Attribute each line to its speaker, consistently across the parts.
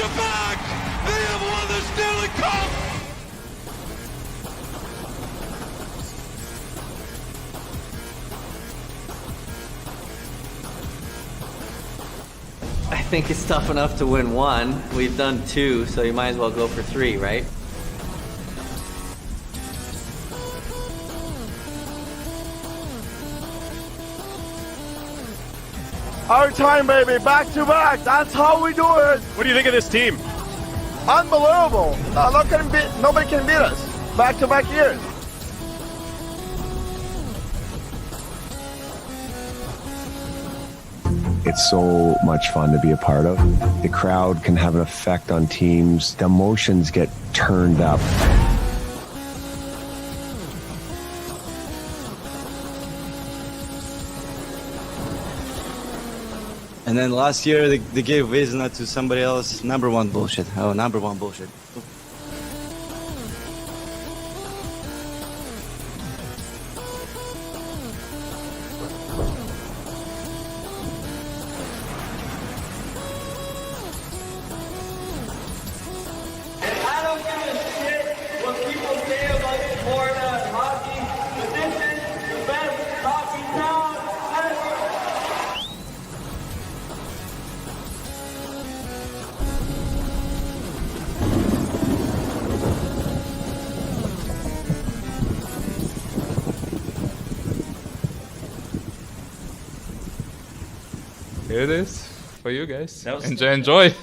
Speaker 1: back-to-back. They have won the Stanley Cup.
Speaker 2: I think it's tough enough to win one. We've done two, so you might as well go for three, right?
Speaker 3: Our time, baby, back to back. That's how we do it.
Speaker 4: What do you think of this team?
Speaker 3: Unbelievable. Nobody can beat us. Back to back years.
Speaker 5: It's so much fun to be a part of. The crowd can have an effect on teams. The emotions get turned up.
Speaker 6: And then last year they gave Vezina to somebody else. Number one bullshit. Number one bullshit.
Speaker 7: Here it is for you guys. Enjoy.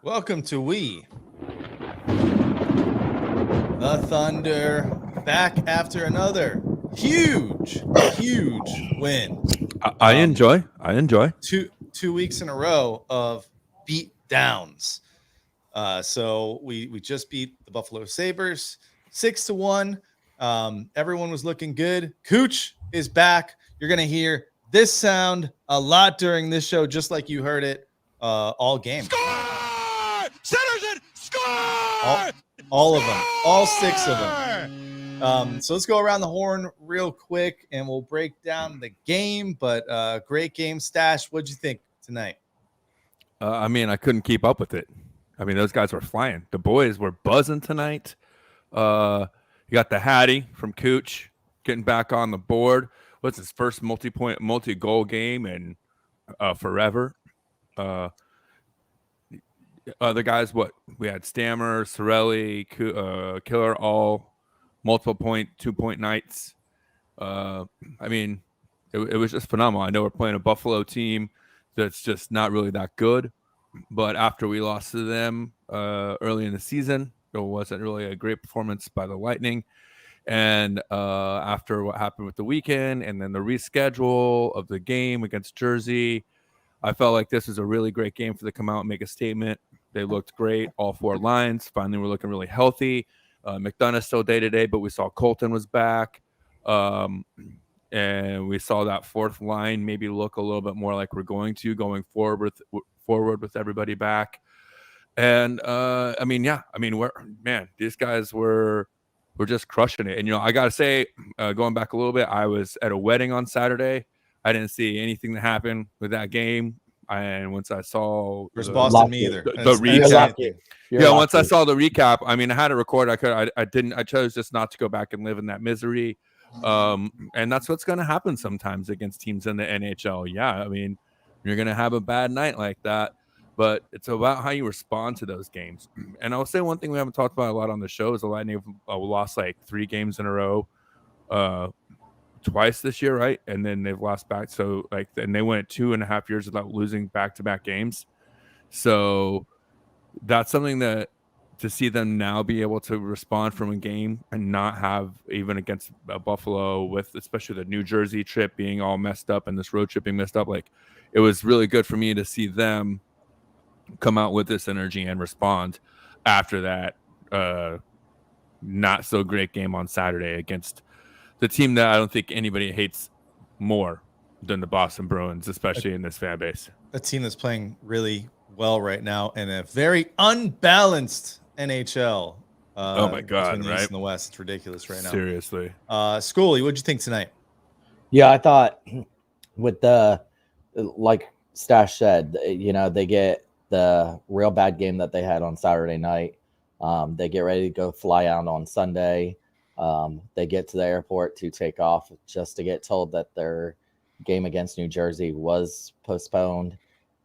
Speaker 8: Welcome to We, the Thunder, back after another huge win.
Speaker 4: I enjoy.
Speaker 8: 2 weeks in a row of beat downs. So we just beat the Buffalo Sabres 6-1. Everyone was looking good. Cooch is back. You're going to hear this sound a lot during this show, just like you heard it all game.
Speaker 1: Score! Centers it! Score!
Speaker 8: All of them. All six of them. So let's go around the horn real quick, and we'll break down the game. But great game, Stash. What'd you think tonight?
Speaker 4: I couldn't keep up with it. Those guys were flying. The boys were buzzing tonight. You got the Hattie from Cooch getting back on the board. What's his first multi-goal game in forever? Other guys, we had Stammer, Sorelli, Killer, all multiple 2-point nights. It was just phenomenal. I know we're playing a Buffalo team that's just not really that good, but after we lost to them early in the season, it wasn't really a great performance by the Lightning. And after what happened with the weekend and then the reschedule of the game against Jersey, I felt like this was a really great game for them to come out and make a statement. They looked great, all four lines. Finally, we're looking really healthy. McDonough's still day-to-day, but we saw Colton was back. And we saw that fourth line maybe look a little bit more like we're going forward with everybody back. And, these guys were just crushing it. And, I got to say, going back a little bit, I was at a wedding on Saturday. I didn't see anything that happened with that game. And once I saw
Speaker 8: Boston, me either.
Speaker 4: The recap. Once I saw the recap, I had to record. I didn't. I chose just not to go back and live in that misery. And that's what's going to happen sometimes against teams in the NHL. Yeah, you're going to have a bad night like that. But it's about how you respond to those games. And I'll say one thing we haven't talked about a lot on the show is the Lightning have lost like 3 games in a row, twice this year, right? And then they've lost back. So and they went 2.5 years without losing back-to-back games. So that's something that to see them now be able to respond from a game and not have even against Buffalo with especially the New Jersey trip being all messed up and this road trip being messed up. It was really good for me to see them come out with this energy and respond after that not so great game on Saturday against the team that I don't think anybody hates more than the Boston Bruins, especially in this fan base.
Speaker 8: A team that's playing really well right now in a very unbalanced NHL.
Speaker 4: Oh my God,
Speaker 8: the
Speaker 4: right?
Speaker 8: East and the West. It's ridiculous right now.
Speaker 4: Seriously.
Speaker 8: Schoolie, what'd you think tonight?
Speaker 9: Yeah, I thought with the Stash said, they get the real bad game that they had on Saturday night. They get ready to go fly out on Sunday. They get to the airport to take off just to get told that their game against New Jersey was postponed.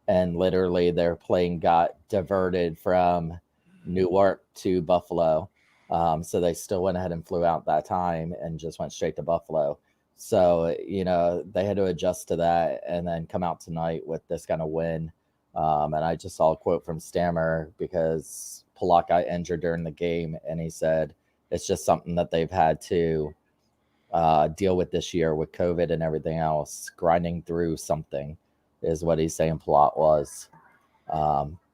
Speaker 9: And literally their plane got diverted from Newark to Buffalo. So they still went ahead and flew out that time and just went straight to Buffalo. So, they had to adjust to that and then come out tonight with this kind of win. And I just saw a quote from Stammer because Polak got injured during the game, and he said it's just something that they've had to deal with this year with COVID and everything else. Grinding through something is what he's saying Polak was.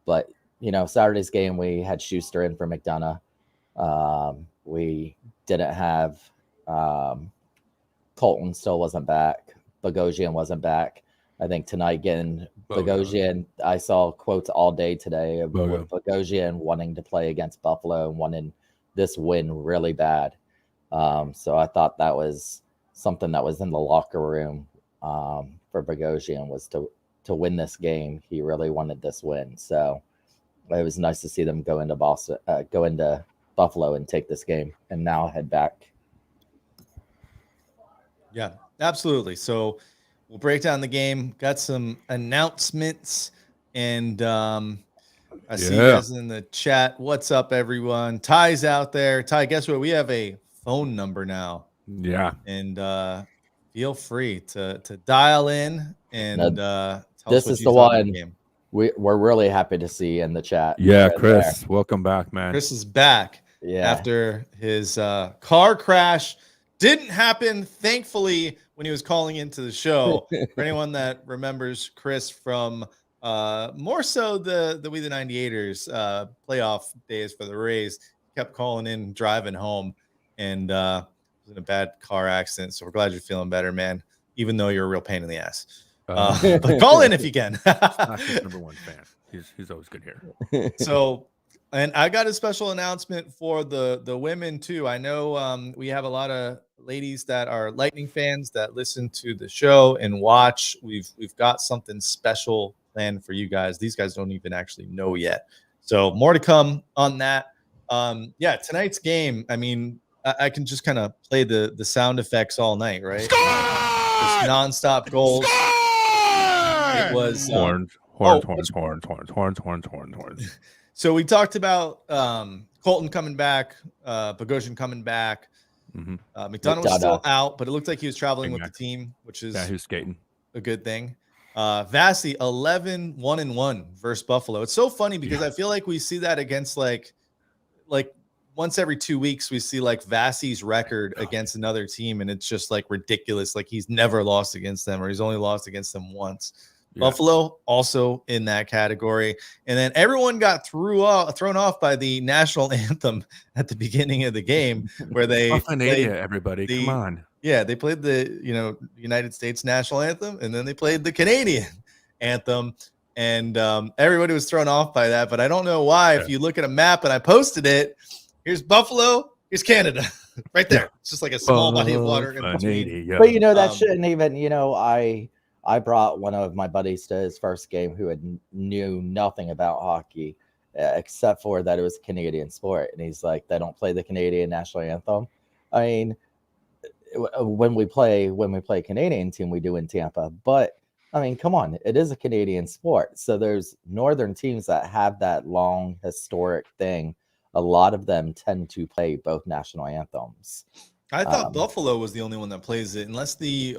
Speaker 9: But, Saturday's game, we had Schuster in for McDonough. We didn't have Colton still wasn't back. Bogosian wasn't back. I think tonight getting Bogosian, I saw quotes all day today of Bogosian wanting to play against Buffalo and wanting this win really bad. So I thought that was something that was in the locker room for Bogosian was to win this game. He really wanted this win. So it was nice to see them go into Buffalo and take this game and now head back.
Speaker 8: Yeah, absolutely. So we'll break down the game. Got some announcements, and I see you guys in the chat. What's up, everyone? Ty's out there. Ty, guess what? We have a phone number now.
Speaker 4: Yeah.
Speaker 8: And feel free to dial in and tell
Speaker 9: this
Speaker 8: us what
Speaker 9: is
Speaker 8: you
Speaker 9: the
Speaker 8: thought of
Speaker 9: one
Speaker 8: game.
Speaker 9: we're really happy to see in the chat.
Speaker 4: Yeah,
Speaker 9: right
Speaker 4: Chris,
Speaker 9: there.
Speaker 4: welcome back, man.
Speaker 8: Chris is back after his car crash. Didn't happen, thankfully, when he was calling into the show. For anyone that remembers Chris from more so the We the 98ers playoff days for the Rays, kept calling in, driving home, and was in a bad car accident. So we're glad you're feeling better, man, even though you're a real pain in the ass. But call in if you can.
Speaker 4: Not his number one fan. He's always good here.
Speaker 8: So, and I got a special announcement for the women too. I know we have a lot of ladies that are Lightning fans that listen to the show and watch. We've got something special planned for you guys. These guys don't even actually know yet. So more to come on that. Tonight's game. I mean, I can just kind of play the sound effects all night, right? Just nonstop goals. It was
Speaker 4: horns.
Speaker 8: So we talked about Colton coming back, Bogosian coming back. McDonough was still out, but it looked like he was traveling with the team, which is
Speaker 4: he was skating.
Speaker 8: A good thing. Vasi 11-1-1 versus Buffalo. It's so funny because I feel like we see that against like once every 2 weeks we see like Vasi's record against another team, and it's just like ridiculous. Like he's never lost against them, or he's only lost against them once. Yeah. Buffalo also in that category. And then everyone got thrown off by the national anthem at the beginning of the game where they played
Speaker 4: everybody. Come on.
Speaker 8: Yeah, they played the United States national anthem, and then they played the Canadian anthem. And everybody was thrown off by that. But I don't know why. If you look at a map, and I posted it, here's Buffalo, here's Canada. Right there. It's just like a small body of water in between.
Speaker 9: But that shouldn't even, I brought one of my buddies to his first game who knew nothing about hockey except for that it was a Canadian sport. And he's like, they don't play the Canadian national anthem. I mean, when we play Canadian team, we do in Tampa. But, I mean, come on, it is a Canadian sport. So there's northern teams that have that long historic thing. A lot of them tend to play both national anthems.
Speaker 8: I thought Buffalo was the only one that plays it, unless the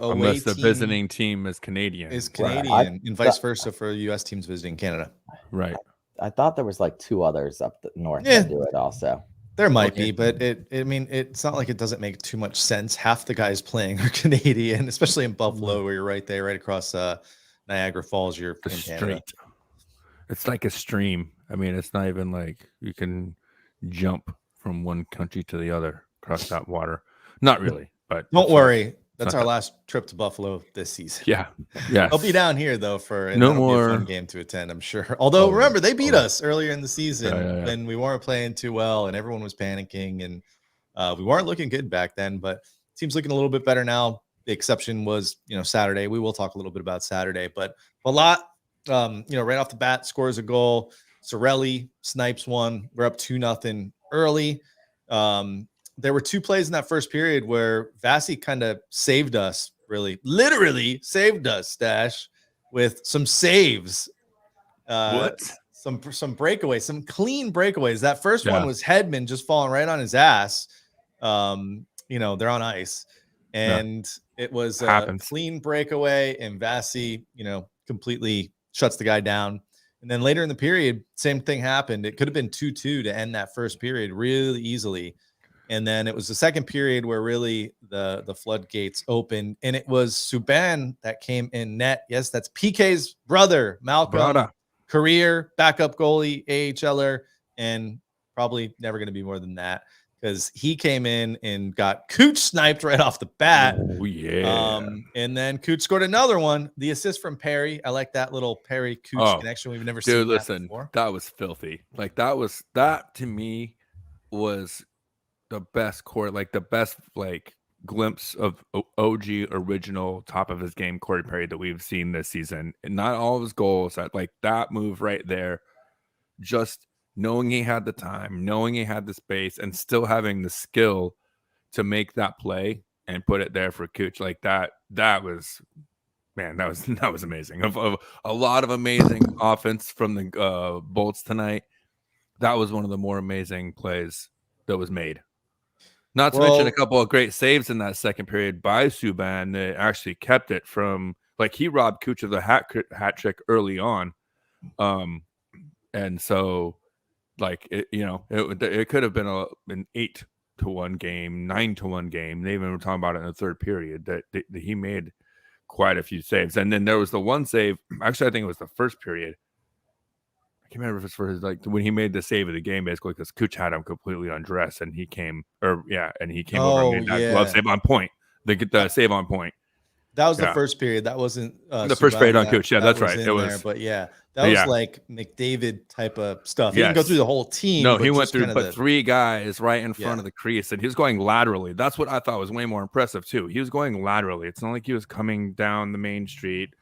Speaker 4: visiting team is Canadian.
Speaker 8: Right. And vice versa for U.S. teams visiting Canada.
Speaker 4: Right.
Speaker 9: I thought there was like two others up the north that do it also.
Speaker 8: There might be, but it's not like it doesn't make too much sense. Half the guys playing are Canadian, especially in Buffalo, where you're right there, right across Niagara Falls. You're in Canada.
Speaker 4: It's like a stream. I mean, it's not even like you can jump from one country to the other across that water. Not really, but
Speaker 8: don't worry. That's our last trip to Buffalo this season.
Speaker 4: Yeah.
Speaker 8: I'll be down here though for
Speaker 4: no more
Speaker 8: be a fun game to attend, I'm sure. Although remember, they beat us earlier in the season and we weren't playing too well and everyone was panicking and we weren't looking good back then, but team's looking a little bit better now. The exception was, Saturday. We will talk a little bit about Saturday, but a lot right off the bat, scores a goal. Sorelli snipes one. We're up 2-0 early. There were 2 plays in that first period where Vasi kind of saved us, literally saved us, Stash, with some saves.
Speaker 4: What?
Speaker 8: Some breakaways, some clean breakaways. That first one
Speaker 4: Yeah.
Speaker 8: was Hedman just falling right on his ass. They're on ice. And it was a
Speaker 4: Happens.
Speaker 8: clean breakaway, and Vasi, completely shuts the guy down. And then later in the period, same thing happened. It could have been 2-2 to end that first period really easily. And then it was the second period where really the floodgates opened, and it was Subban that came in net. Yes, that's PK's brother, Malcolm, career backup goalie, AHLer, and probably never going to be more than that, because he came in and got Cooch sniped right off the bat.
Speaker 4: Oh, yeah.
Speaker 8: And then Cooch scored another one. The assist from Perry. I like that little Perry Cooch connection. We've never seen that
Speaker 4: listen,
Speaker 8: before.
Speaker 4: that was filthy. Like that to me was the best the best glimpse of OG original top of his game Corey Perry that we've seen this season. And not all of his goals, that move right there, just knowing he had the time, knowing he had the space, and still having the skill to make that play and put it there for Cooch that was, man, that was amazing. Of a lot of amazing offense from the Bolts tonight, that was one of the more amazing plays that was made. Not to mention a couple of great saves in that second period by Subban that actually kept it from, he robbed Cooch of the hat trick early on. And so it could have been an 8-1 game, 9-1 game. They even were talking about it in the third period that he made quite a few saves. And then there was the one save, actually I think it was the first period. I can't remember if it's for his when he made the save of the game, basically, because Cooch had him completely undressed, and he came over and made that glove save on point. They get the save on point.
Speaker 8: That was the first period. That wasn't
Speaker 4: the first period on Cooch. Yeah, that's right. It was,
Speaker 8: but that was like McDavid type of stuff. He
Speaker 4: Yes.
Speaker 8: didn't go through the whole team.
Speaker 4: No, he went through, but 3 guys right in front
Speaker 8: Yeah.
Speaker 4: of the crease, and he was going laterally. That's what I thought was way more impressive too. He was going laterally. It's not like he was coming down the main street,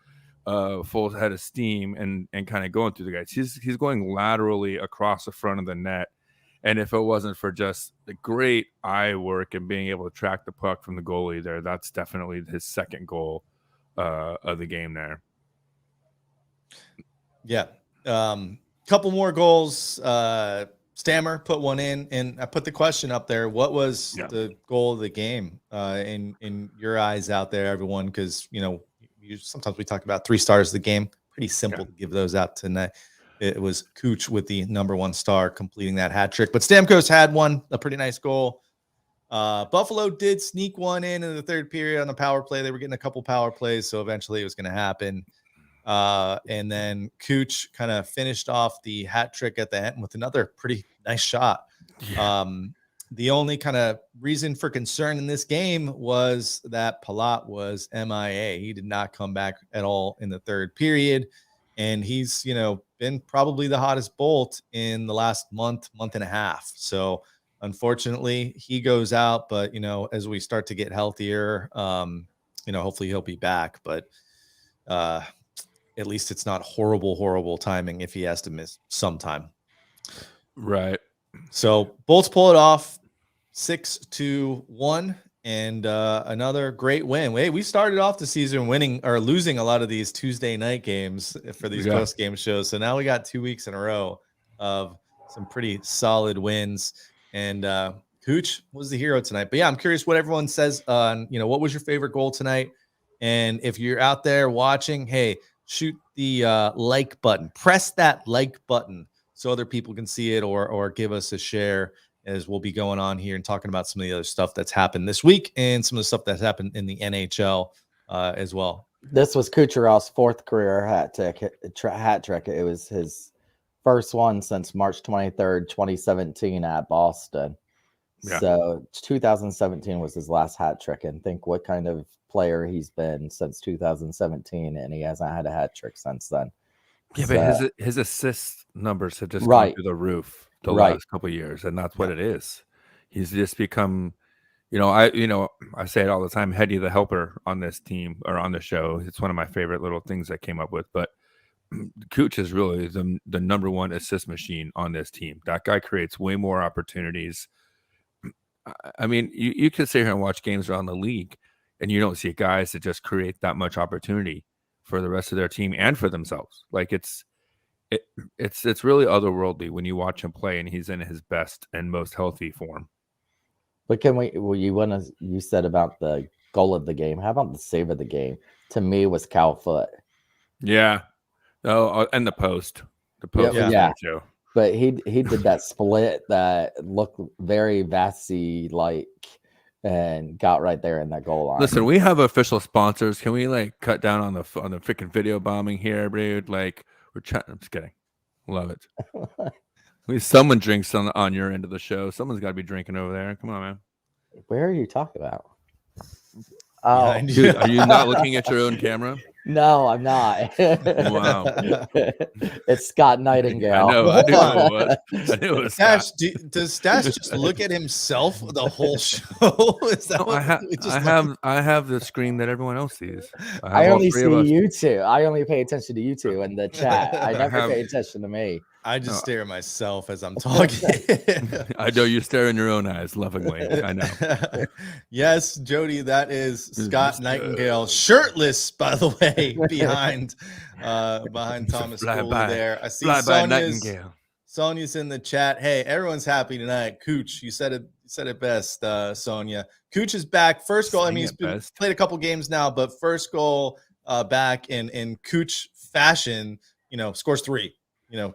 Speaker 4: full head of steam, and kind of going through the guys. He's going laterally across the front of the net. And if it wasn't for just the great eye work and being able to track the puck from the goalie there, that's definitely his second goal of the game there.
Speaker 8: Yeah. Couple more goals. Stammer put one in, and I put the question up there. What was the goal of the game in your eyes out there, everyone? Because, sometimes we talk about 3 stars of the game. Pretty simple to give those out tonight. It was Cooch with the number 1 star completing that hat trick. But Stamkos had one, a pretty nice goal. Buffalo did sneak one in the third period on the power play. They were getting a couple power plays, so eventually it was going to happen. And then Cooch kind of finished off the hat trick at the end with another pretty nice shot.
Speaker 4: Yeah.
Speaker 8: The only kind of reason for concern in this game was that Palat was MIA. He did not come back at all in the third period. And he's, been probably the hottest Bolt in the last month and a half. So unfortunately he goes out, but, as we start to get healthier, hopefully he'll be back. But at least it's not horrible timing if he has to miss some time.
Speaker 4: Right.
Speaker 8: So Bolts pull it off 6-1, and another great win. We started off the season winning or losing a lot of these Tuesday night games for these post game shows. So now we got 2 weeks in a row of some pretty solid wins, and Cooch was the hero tonight. But yeah, I'm curious what everyone says on, what was your favorite goal tonight? And if you're out there watching, hey, shoot the like button, press that like button so other people can see it, or give us a share, as we'll be going on here and talking about some of the other stuff that's happened this week and some of the stuff that's happened in the NHL as well.
Speaker 9: This was Kucherov's 4th career hat trick. It was his first one since March 23rd, 2017 at Boston. Yeah. So 2017 was his last hat trick, and think what kind of player he's been since 2017, and he hasn't had a hat trick since then.
Speaker 4: Yeah, but his assist numbers have just gone through the roof the last couple of years, and that's what it is. He's just become, I say it all the time, Hetty the helper on this team or on the show. It's one of my favorite little things I came up with. But Cooch is really the number one assist machine on this team. That guy creates way more opportunities. I mean, you could sit here and watch games around the league, and you don't see guys that just create that much opportunity for the rest of their team and for themselves. Like it's really otherworldly when you watch him play, and he's in his best and most healthy form.
Speaker 9: But you said about the goal of the game. How about the save of the game? To me, was Cal Foot.
Speaker 4: Yeah. Oh, and the post. The post.
Speaker 9: Yeah.
Speaker 4: Too.
Speaker 9: But he did that split that looked very Vassy like, and got right there in that goal line.
Speaker 4: Listen, we have official sponsors. Can we like cut down on the freaking video bombing here, dude? Like we're trying. I'm just kidding. Love it. At least someone drinks on your end of the show. Someone's got to be drinking over there. Come on, man.
Speaker 9: Where are you talking about? Oh,
Speaker 4: dude, are you not looking at your own camera?
Speaker 9: No, I'm not.
Speaker 4: Wow.
Speaker 9: It's Scott Nightingale.
Speaker 4: I know. I knew it was
Speaker 8: Stash,
Speaker 4: Scott.
Speaker 8: does Stash just look at himself the whole show? Is that what
Speaker 4: I have the screen that everyone else sees.
Speaker 9: I only see you two. I only pay attention to you two in the chat. I never pay attention to me.
Speaker 8: I just stare at myself as I'm talking.
Speaker 4: I know you stare in your own eyes lovingly. I know.
Speaker 8: Yes, Jody, that is Scott Nightingale, shirtless, by the way, behind Thomas Foley there. I see Sonia's in the chat. Hey, everyone's happy tonight. Cooch, you said it best, Sonia. Cooch is back. First goal. I mean, he's played a couple games now, but first goal back in Cooch fashion. Scores 3.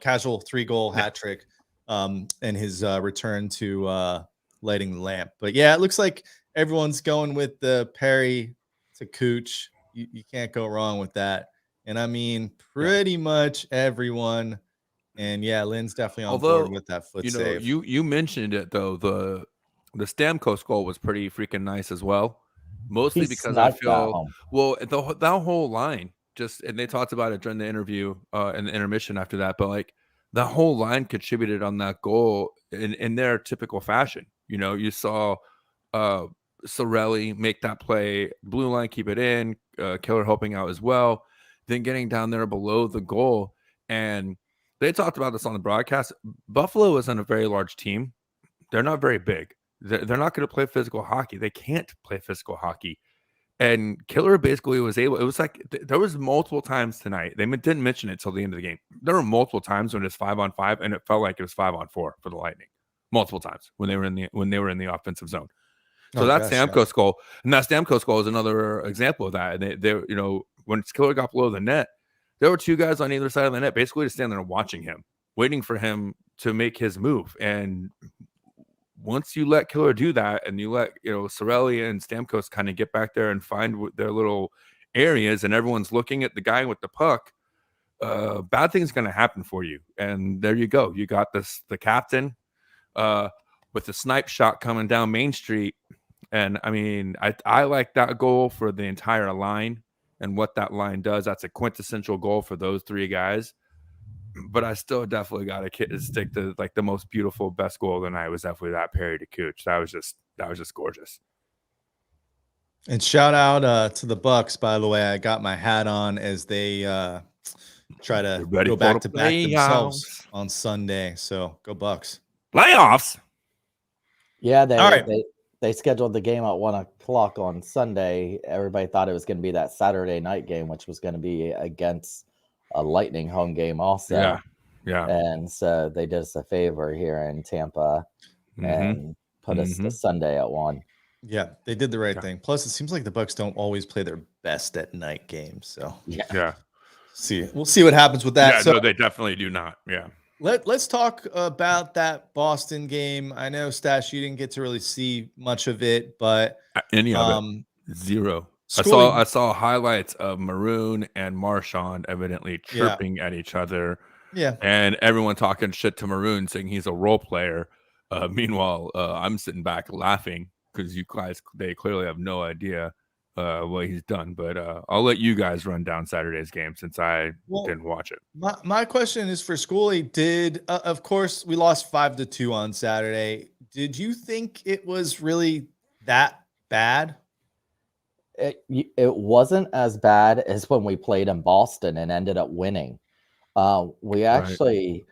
Speaker 8: Casual 3-goal hat trick, and his return to lighting the lamp. But yeah, it looks like everyone's going with the Perry to Cooch. You can't go wrong with that. And I mean, pretty much everyone. And yeah, Lynn's definitely on board with that foot save.
Speaker 4: You mentioned it though. The Stamkos goal was pretty freaking nice as well. Mostly because I feel that whole line. And they talked about it during the interview and the intermission after that, but like the whole line contributed on that goal in their typical fashion. You saw Sorelli make that play, blue line, keep it in, Killer helping out as well, then getting down there below the goal. And they talked about this on the broadcast. Buffalo isn't a very large team. They're not very big. They're not going to play physical hockey. They can't play physical hockey. And Killer basically was able. It was like there was multiple times tonight. They didn't mention it till the end of the game. There were multiple times when it's 5-on-5, and it felt like it was 5-on-4 for the Lightning. Multiple times when they were in the offensive zone. So Stamkos goal, and that Stamkos goal is another example of that. And they when Killer got below the net, there were 2 guys on either side of the net, basically just standing there watching him, waiting for him to make his move. And once you let Killer do that, and you let Sorelli and Stamkos kind of get back there and find their little areas, and everyone's looking at the guy with the puck, bad things going to happen for you. And there you go. You got the captain with the snipe shot coming down Main Street. And I mean, I like that goal for the entire line and what that line does. That's a quintessential goal for those 3 guys. But I still definitely got to stick to like the most beautiful, best goal of the night was definitely that Perry to Cooch. That was just gorgeous.
Speaker 8: And shout out to the Bucks, by the way. I got my hat on as they try to go back to back themselves on Sunday. So go Bucks.
Speaker 4: Playoffs.
Speaker 9: Yeah, they scheduled the game at 1:00 on Sunday. Everybody thought it was going to be that Saturday night game, which was going to be against a Lightning home game also.
Speaker 4: Yeah.
Speaker 9: And so they did us a favor here in Tampa and put us to Sunday at 1.
Speaker 8: Yeah, they did the right thing. Plus, it seems like the Bucks don't always play their best at night games. So
Speaker 4: yeah.
Speaker 8: We'll see what happens with that.
Speaker 4: Yeah,
Speaker 8: so
Speaker 4: no, they definitely do not. Yeah.
Speaker 8: Let's talk about that Boston game. I know, Stash, you didn't get to really see much of it, but
Speaker 4: any of it. Zero. I saw highlights of Maroon and Marchand evidently chirping at each other.
Speaker 8: Yeah.
Speaker 4: And everyone talking shit to Maroon, saying he's a role player. Meanwhile, I'm sitting back laughing because they clearly have no idea what he's done. But I'll let you guys run down Saturday's game since I didn't watch it.
Speaker 8: My question is for Schoolie. Of course, we lost 5-2 on Saturday. Did you think it was really that bad?
Speaker 9: It wasn't as bad as when we played in Boston and ended up winning. We actually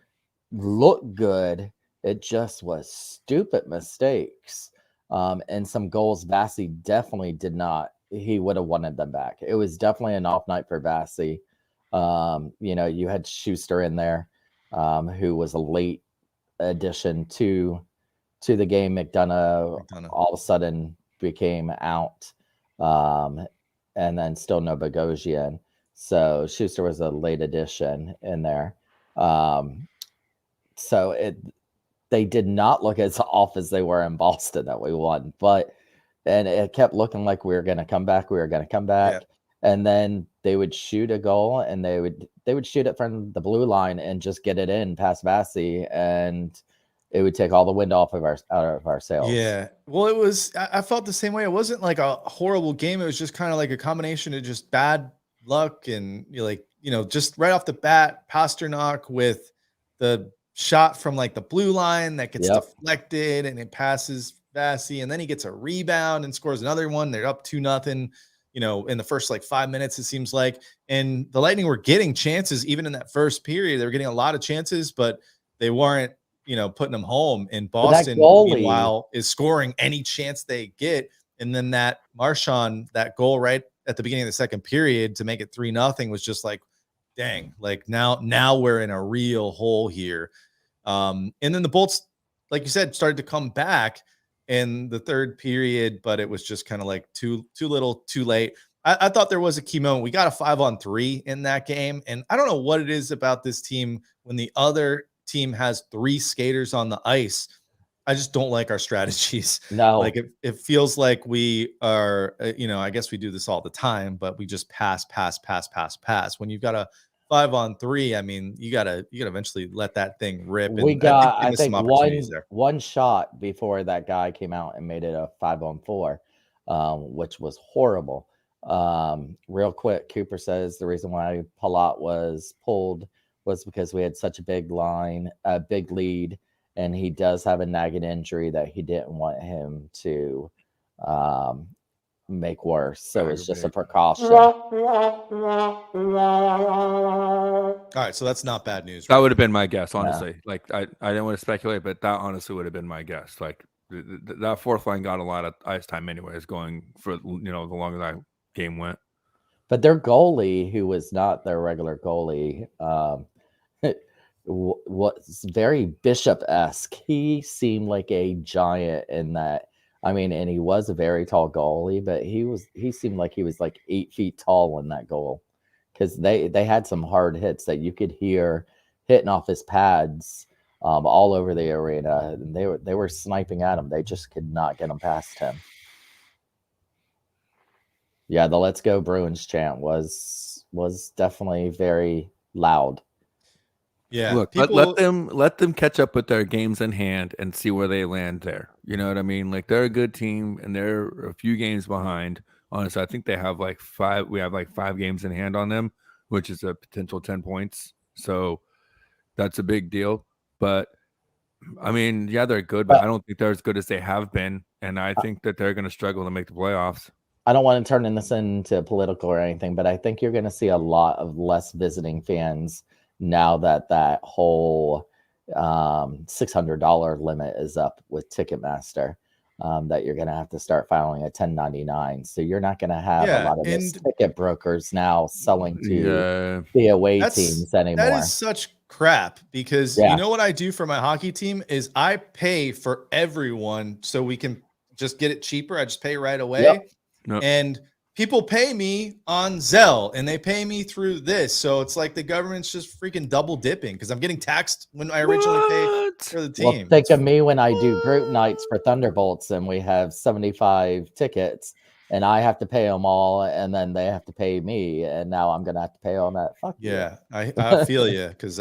Speaker 9: looked good. It just was stupid mistakes. And some goals Vassy definitely did not. He would have wanted them back. It was definitely an off night for Vassy. You had Schuster in there, who was a late addition to the game. McDonough all of a sudden became out, and then still no Bogosian. So Schuster was a late addition in there. They did not look as off as they were in Boston that we won, and it kept looking like we were going to come back.
Speaker 8: Yeah.
Speaker 9: And then they would shoot a goal, and they would shoot it from the blue line and just get it in past Vassy, and it would take all the wind out of our sails.
Speaker 8: Yeah. Well, I felt the same way. It wasn't like a horrible game. It was just kind of like a combination of just bad luck and just right off the bat, Pasternak with the shot from like the blue line that gets deflected and it passes Vassy, and then he gets a rebound and scores another one. They're up 2-0, in the first like 5 minutes, it seems like. And the Lightning were getting chances even in that first period. They were getting a lot of chances, but they weren't, putting them home. And Boston, meanwhile, is scoring any chance they get. And then that Marchand, that goal right at the beginning of the second period to make it 3-0 was just like, dang, like now we're in a real hole here. And then the Bolts, like you said, started to come back in the third period, but it was just kind of like too little, too late. I thought there was a key moment. We got a 5-on-3 in that game. And I don't know what it is about this team when the other team has 3 skaters on the ice. I just don't like our strategies.
Speaker 9: No,
Speaker 8: like it feels like we are, I guess we do this all the time, but we just pass. When you've got a 5-on-3, I mean, you gotta eventually let that thing rip.
Speaker 9: We got, I think one shot before that guy came out and made it a 5-on-4, which was horrible. Real quick, Cooper says the reason why Palat was pulled was because we had such a big lead. And he does have a nagging injury that he didn't want him to make worse. So it's just a precaution.
Speaker 8: All right, so that's not bad news.
Speaker 4: That would have been my guess, honestly. Yeah. Like I didn't want to speculate, but that honestly would have been my guess. Like that fourth line got a lot of ice time anyways, going for the longer that game went.
Speaker 9: But their goalie, who was not their regular goalie, was very Bishop-esque. He seemed like a giant in that. I mean, and he was a very tall goalie, but he seemed like he was like 8 feet tall in that goal, because they had some hard hits that you could hear hitting off his pads all over the arena. And they were sniping at him. They just could not get him past him. Yeah, the "Let's Go Bruins" chant was definitely very loud.
Speaker 8: Yeah,
Speaker 4: look, let them catch up with their games in hand and see where they land there. You know what I mean? Like, they're a good team and they're a few games behind. Honestly, I think they have like 5. We have like 5 games in hand on them, which is a potential 10 points. So that's a big deal. But I mean, yeah, they're good, but I don't think they're as good as they have been. And I think that they're going to struggle to make the playoffs.
Speaker 9: I don't want to turn this into political or anything, but I think you're going to see a lot of less visiting fans now that whole $600 limit is up with Ticketmaster, that you're going to have to start filing a 1099. So you're not going to have a lot of these ticket brokers now selling to the away teams anymore.
Speaker 8: That is such crap, because you know what I do for my hockey team is I pay for everyone so we can just get it cheaper. I just pay right away. And people pay me on Zelle and they pay me through this. So it's like the government's just freaking double dipping, because I'm getting taxed when I originally paid for the team.
Speaker 9: Well, think of me when I do group nights for Thunderbolts and we have 75 tickets and I have to pay them all, and then they have to pay me, and now I'm going to have to pay all that. Fuck
Speaker 8: yeah. I feel you, because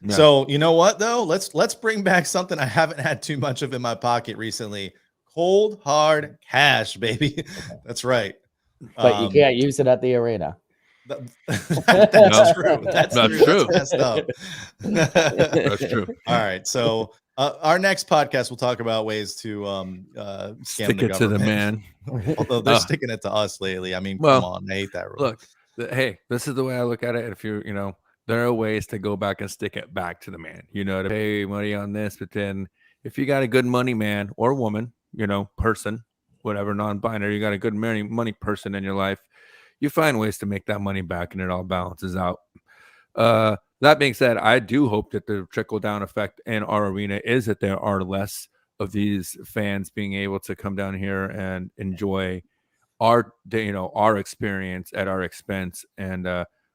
Speaker 8: So you know what though? Let's bring back something I haven't had too much of in my pocket recently. Cold hard cash, baby. That's right.
Speaker 9: But you can't use it at the arena.
Speaker 8: That's true. That's true. That's messed up.
Speaker 4: That's true.
Speaker 8: All right. So our next podcast, we'll talk about ways to scam
Speaker 4: stick
Speaker 8: the
Speaker 4: it to the man.
Speaker 8: Although they're sticking it to us lately. I mean, come on, I hate that rule.
Speaker 4: Look, hey, this is the way I look at it. If you're, there are ways to go back and stick it back to the man, to pay money on this. But then if you got a good money man or woman, person, whatever, non-binary, you got a good money person in your life, you find ways to make that money back and it all balances out. That being said, I do hope that the trickle down effect in our arena is that there are less of these fans being able to come down here and enjoy our experience at our expense. And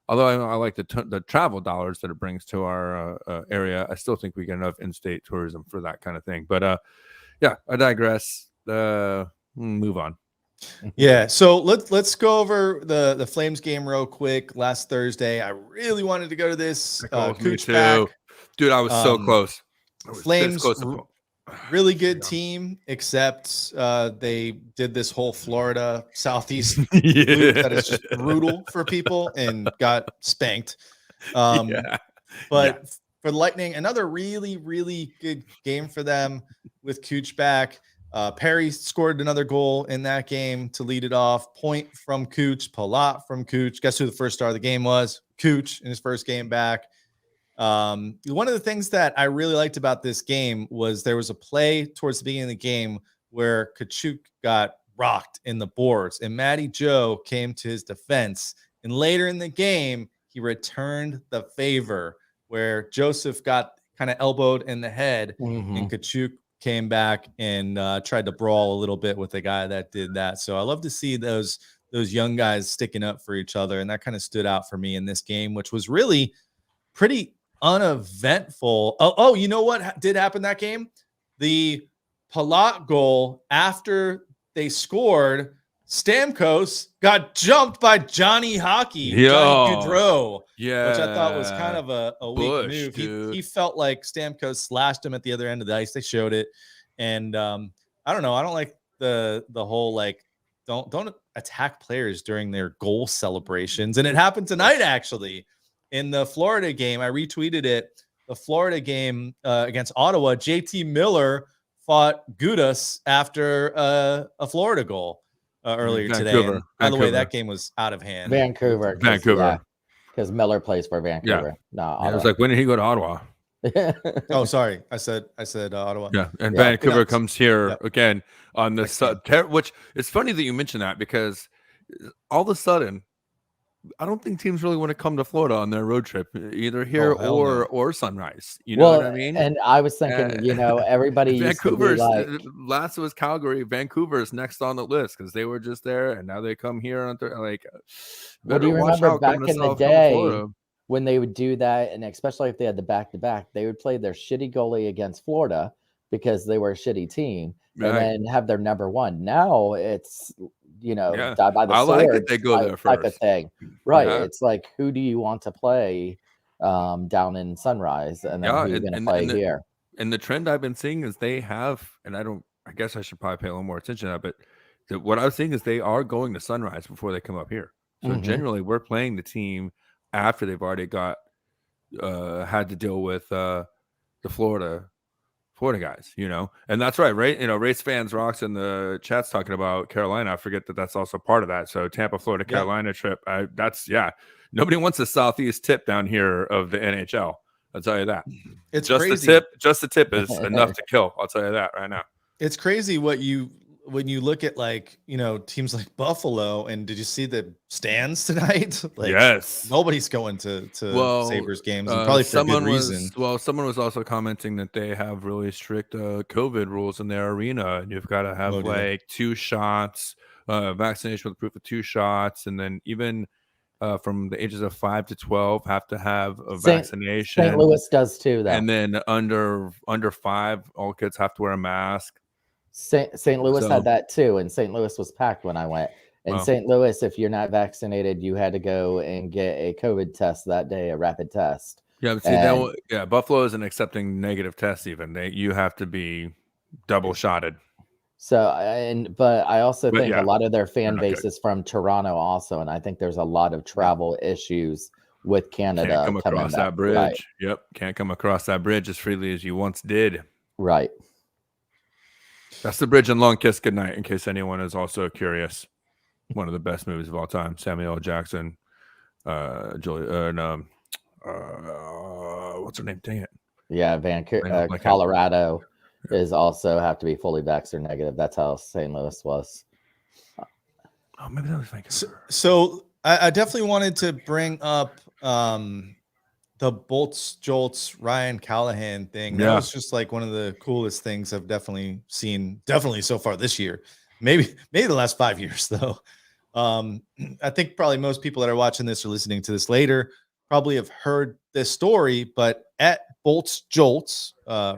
Speaker 4: although I like the travel dollars that it brings to our area, I still think we get enough in-state tourism for that kind of thing. But yeah, I digress. Move on.
Speaker 8: Yeah, so let's go over the Flames game real quick. Last Thursday, I really wanted to go to this.
Speaker 4: Cooch back. Dude, I was so close.
Speaker 8: Flames, really good team, except they did this whole Florida Southeast loop that is just brutal for people and got spanked. But for the Lightning, another really, really good game for them with Cooch back. Perry scored another goal in that game to lead it off. Point from Cooch, Palat from Cooch. Guess who the first star of the game was? Cooch in his first game back. One of the things that I really liked about this game was there was a play towards the beginning of the game where Kachuk got rocked in the boards, and Matty Joe came to his defense. And later in the game, he returned the favor where Joseph got kind of elbowed in the head, and Kachuk came back and tried to brawl a little bit with the guy that did that. So I love to see those young guys sticking up for each other, and that kind of stood out for me in this game, which was really pretty uneventful. Oh, you know what did happen that game? The Palat goal, after they scored, Stamkos got jumped by Johnny Johnny Gaudreau, which I thought was kind of a weak move. He felt like Stamkos slashed him at the other end of the ice. They showed it, and I don't know. I don't like the whole like don't attack players during their goal celebrations. And it happened tonight actually in the Florida game. I retweeted it. The Florida game against Ottawa, JT Miller fought Gudas after a Florida goal. Earlier today. By the way, that game was out of hand.
Speaker 9: Vancouver. Because Miller plays for Vancouver.
Speaker 4: Yeah.
Speaker 9: No,
Speaker 4: I was like, when did he go to Ottawa?
Speaker 8: Oh, sorry. I said Ottawa.
Speaker 4: Yeah, and Vancouver comes here again on this. Which it's funny that you mentioned that, because all of a sudden, I don't think teams really want to come to Florida on their road trip, either here or Sunrise. You know what I mean?
Speaker 9: And I was thinking, everybody
Speaker 4: Vancouver's last was Calgary. Vancouver's next on the list because they were just there, and now they come here on like.
Speaker 9: Well, do you remember back in the day when they would do that, and especially if they had the back-to-back, they would play their shitty goalie against Florida because they were a shitty team, and then have their number one. Now it's die by the sword.
Speaker 4: I like that they go there first.
Speaker 9: Type of thing, right? Yeah. It's like, who do you want to play down in Sunrise, and then who you're going to play here?
Speaker 4: And the trend I've been seeing is they have, and I guess I should probably pay a little more attention to that, but what I was seeing is they are going to Sunrise before they come up here. So generally, we're playing the team after they've already got had to deal with the Florida guys, and that's right. Race fans rocks in the chat's talking about Carolina. I forget that that's also part of that. So Tampa, Florida, Carolina trip. Nobody wants a Southeast tip down here of the NHL. I'll tell you that.
Speaker 8: It's
Speaker 4: just
Speaker 8: crazy.
Speaker 4: The tip is enough to kill. I'll tell you that right now.
Speaker 8: It's crazy when you look at teams like Buffalo, and did you see the stands tonight?
Speaker 4: Yes.
Speaker 8: Nobody's going to Sabres games, and probably for good reason.
Speaker 4: Someone was also commenting that they have really strict COVID rules in their arena, and you've got to have 2 shots, vaccination with proof of 2 shots, and then even from the ages of 5 to 12 have to have a vaccination.
Speaker 9: St. Louis does too, though.
Speaker 4: And then under 5, all kids have to wear a mask.
Speaker 9: St. Louis had that too, and St. Louis was packed when I went. In St. Louis, if you're not vaccinated, you had to go and get a COVID test that day, a rapid test.
Speaker 4: Yeah, but see, Buffalo isn't accepting negative tests even. You have to be double shotted.
Speaker 9: So, but I also think a lot of their fan base is from Toronto also, and I think there's a lot of travel issues with Canada.
Speaker 4: Can't come across that bridge. Right. Yep, can't come across that bridge as freely as you once did.
Speaker 9: Right.
Speaker 4: That's the bridge in Long Kiss Goodnight, in case anyone is also curious. One of the best movies of all time. Samuel L. Jackson, what's her name? Dang it.
Speaker 9: Yeah, Vancouver, Colorado is also have to be fully vaxxed or negative. That's how St. Louis was.
Speaker 4: Oh, maybe that was Vancouver.
Speaker 8: So I definitely wanted to bring up the Bolts Jolts Ryan Callahan thing. That was just like one of the coolest things I've definitely seen, definitely so far this year. Maybe the last 5 years though. I think probably most people that are watching this or listening to this later probably have heard this story, but at Bolts Jolts,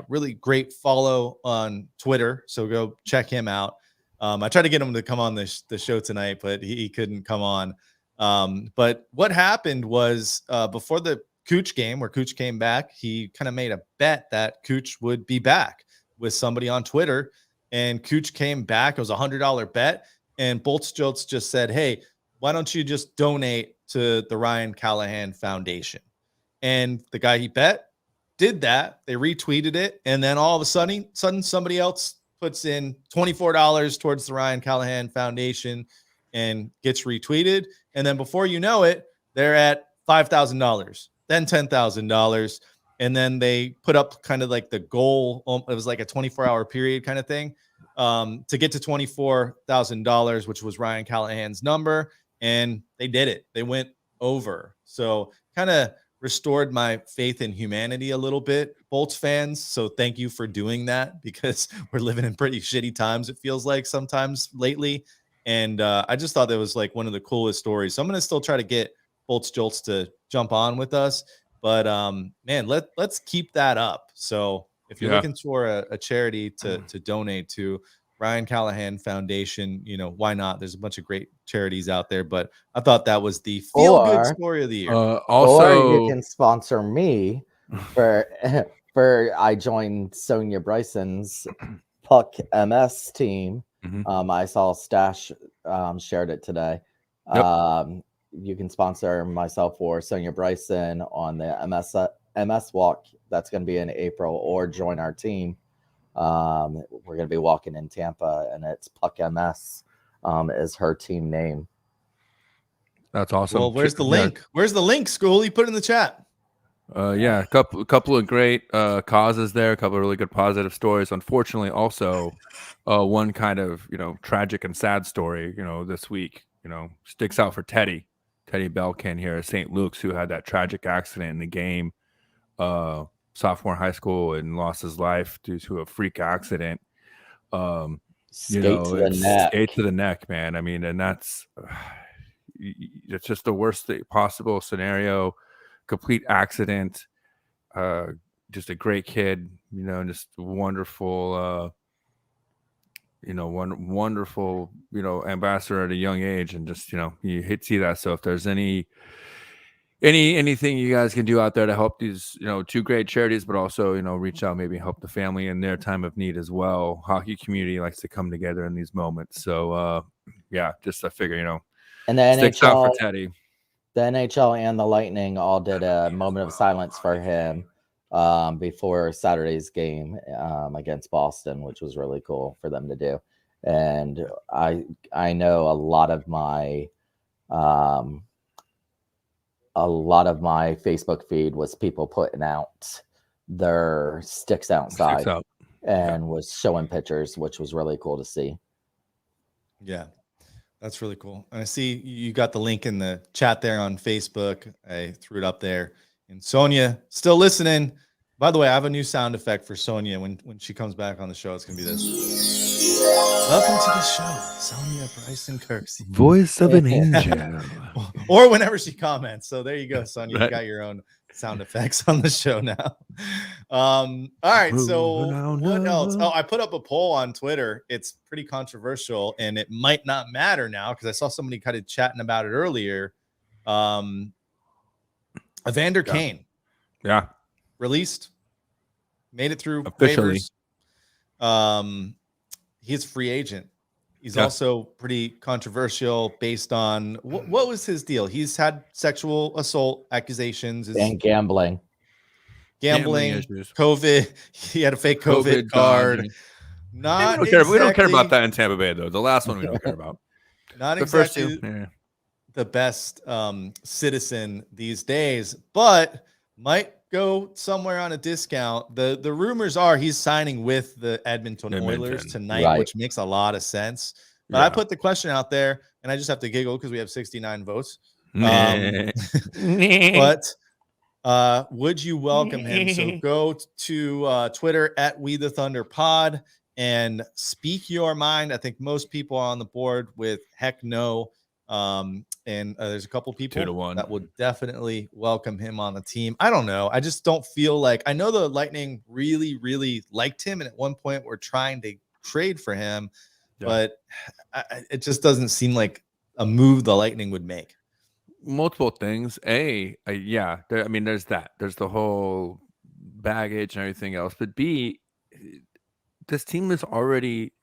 Speaker 8: really great follow on Twitter. So go check him out. I tried to get him to come on the show tonight, but he couldn't come on. But what happened was before the Cooch game, where Cooch came back, he kind of made a bet that Cooch would be back with somebody on Twitter, and Cooch came back. It was $100 bet, and Bolts Jolts just said, "Hey, why don't you just donate to the Ryan Callahan Foundation?" And the guy he bet did that. They retweeted it, and then all of a sudden somebody else puts in $24 towards the Ryan Callahan Foundation and gets retweeted. And then before you know it, they're at $5,000, then $10,000. And then they put up kind of like the goal. It was like a 24-hour period kind of thing to get to $24,000, which was Ryan Callahan's number. And they did it. They went over. So kind of restored my faith in humanity a little bit, Bolts fans. So thank you for doing that, because we're living in pretty shitty times, it feels like sometimes lately. And I just thought that was like one of the coolest stories. So I'm going to still try to get Bolts Jolts to jump on with us. But man, let's keep that up. So if you're looking for a charity to donate to, Ryan Callahan Foundation, you know, why not? There's a bunch of great charities out there, but I thought that was the feel-good story of the year.
Speaker 9: Also, or you can sponsor me for I joined Sonia Bryson's Puck MS team. I saw Stash shared it today. You can sponsor myself or Sonia Bryson on the MS walk that's going to be in April, or join our team. We're going to be walking in Tampa, and it's Puck MS is her team name.
Speaker 4: That's awesome.
Speaker 8: Well, where's the link? Where's the link, School? You put it in the chat.
Speaker 4: A couple of great causes there, a couple of really good positive stories. Unfortunately, also one kind of, you know, tragic and sad story, you know, this week, you know, sticks out for Teddy Belkin here at St. Luke's, who had that tragic accident in the game, sophomore high school, and lost his life due to a freak accident. Skate to the neck, man. I mean, and that's it's just the worst possible scenario. Complete accident. Just a great kid, you know, just wonderful, wonderful, you know, ambassador at a young age, and just, you know, you hate to see that. So if there's anything you guys can do out there to help these, you know, two great charities, but also, you know, reach out, maybe help the family in their time of need as well. Hockey community likes to come together in these moments. So just I figure, you know,
Speaker 9: and the
Speaker 4: sticks out for Teddy.
Speaker 9: The NHL and the Lightning all did a moment of silence for him before Saturday's game against Boston, which was really cool for them to do. And I know a lot of my Facebook feed was people putting out their sticks outside and was showing pictures, which was really cool to see.
Speaker 8: Yeah, that's really cool. And I see you got the link in the chat there on Facebook. I threw it up there. And Sonia, still listening. By the way, I have a new sound effect for Sonia. When she comes back on the show, it's going to be this. Welcome to the show, Sonia Bryson Kirksey.
Speaker 4: Voice of an angel.
Speaker 8: Or whenever she comments. So there you go, Sonia. You got your own sound effects on the show now. All right. So what else? Oh, I put up a poll on Twitter. It's pretty controversial, and it might not matter now because I saw somebody kind of chatting about it earlier. Evander Kane.
Speaker 4: Yeah.
Speaker 8: Released. Made it through
Speaker 4: officially.
Speaker 8: Waivers. He's a free agent. He's also pretty controversial based on what was his deal? He's had sexual assault accusations
Speaker 9: and gambling
Speaker 8: issues. COVID. He had a fake COVID card.
Speaker 4: We don't care about that in Tampa Bay, though. The last one we don't care about.
Speaker 8: Not exactly the best citizen these days, but might go somewhere on a discount. The rumors are he's signing with the Edmonton Oilers tonight,
Speaker 9: Right.
Speaker 8: which makes a lot of sense. But I put the question out there, and I just have to giggle because we have 69 votes. But would you welcome him? So go to Twitter at We the Thunder Pod and speak your mind. I think most people are on the board with heck no. And there's a couple people
Speaker 4: 2-1
Speaker 8: that would definitely welcome him on the team. I don't know. I just don't feel like, I know the Lightning really, really liked him, and at one point we're trying to trade for him, but it just doesn't seem like a move the Lightning would make.
Speaker 4: Multiple things. I mean, there's that. There's the whole baggage and everything else. But B, this team is already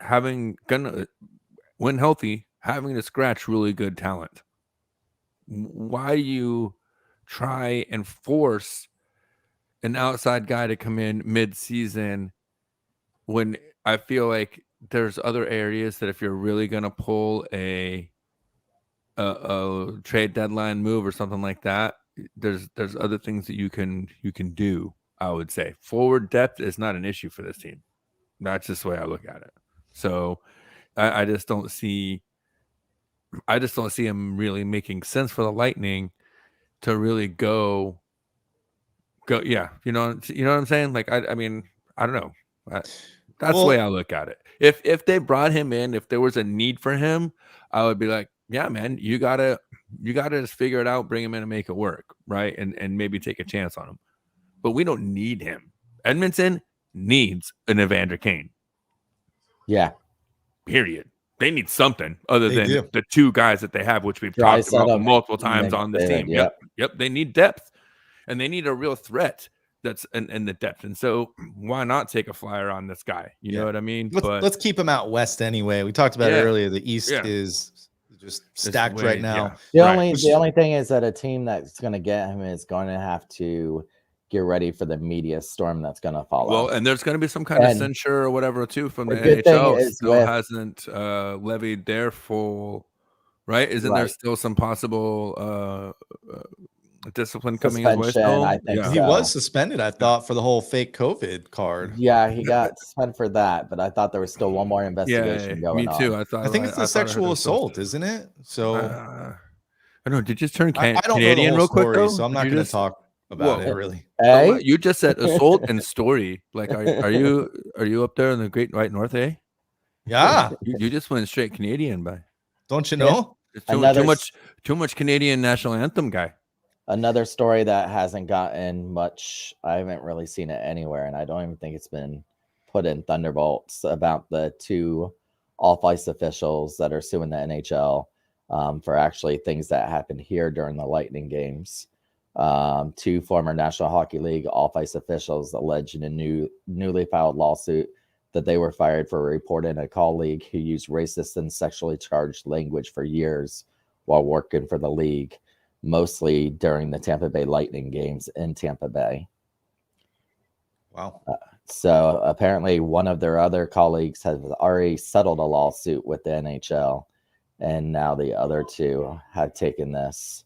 Speaker 4: when healthy, having to scratch really good talent. Why do you try and force an outside guy to come in mid-season when I feel like there's other areas that if you're really going to pull a trade deadline move or something like that, there's other things that you can do. I would say forward depth is not an issue for this team. That's just the way I look at it. So I just don't see him really making sense for the Lightning to really go. Yeah, you know what I'm saying? Like I mean, I don't know. That's the way I look at it. If they brought him in, if there was a need for him, I would be like, yeah, man, you gotta just figure it out, bring him in and make it work, right? And maybe take a chance on him. But we don't need him. Edmonton needs an Evander Kane.
Speaker 9: Yeah.
Speaker 4: Period. They need something other than the two guys that they have, which we've talked about multiple times on this team. Yep. They need depth, and they need a real threat that's in the depth. And so why not take a flyer on this guy? You know what I mean?
Speaker 8: Let's keep him out west anyway. We talked about it earlier. The East is just stacked right now.
Speaker 9: The only thing is that a team that's going to get him is going to have to get ready for the media storm that's going to follow.
Speaker 4: Well, and there's going to be some kind of censure or whatever too from the NHL. Still hasn't levied their full, right? Isn't there still some possible discipline coming his way?
Speaker 9: I think
Speaker 8: he was suspended, I thought, for the whole fake COVID card.
Speaker 9: Yeah, he got suspended for that, but I thought there was still one more investigation going on.
Speaker 4: Me too.
Speaker 8: I think it's the sexual assault, isn't it? So
Speaker 4: I don't know. Did you just turn
Speaker 8: I don't
Speaker 4: Canadian
Speaker 8: know the whole
Speaker 4: real quick?
Speaker 8: Story, so I'm not going to talk about it really.
Speaker 4: Hey? You just said assault and story. Like, are you up there in the Great White North?
Speaker 8: Yeah,
Speaker 4: you just went straight Canadian, by.
Speaker 8: Don't you know?
Speaker 4: It's too much Canadian national anthem guy.
Speaker 9: Another story that hasn't gotten much. I haven't really seen it anywhere, and I don't even think it's been put in Thunderbolts about the two off-ice officials that are suing the NHL for actually things that happened here during the Lightning games. Two former National Hockey League off-ice officials alleged in a newly filed lawsuit that they were fired for reporting a colleague who used racist and sexually charged language for years while working for the league, mostly during the Tampa Bay Lightning games in Tampa Bay.
Speaker 8: Wow.
Speaker 9: So apparently one of their other colleagues has already settled a lawsuit with the NHL, and now the other two have taken this.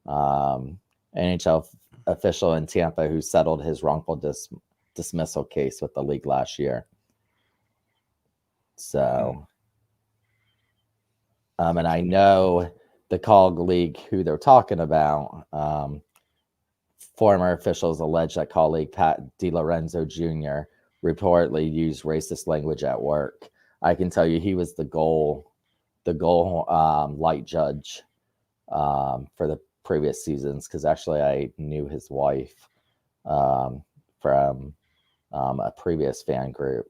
Speaker 9: NHL official in Tampa who settled his wrongful dismissal case with the league last year. So, and I know the COG League who they're talking about, former officials allege that colleague Pat DiLorenzo Jr. reportedly used racist language at work. I can tell you he was the goal light judge for the previous seasons, because actually I knew his wife from a previous fan group.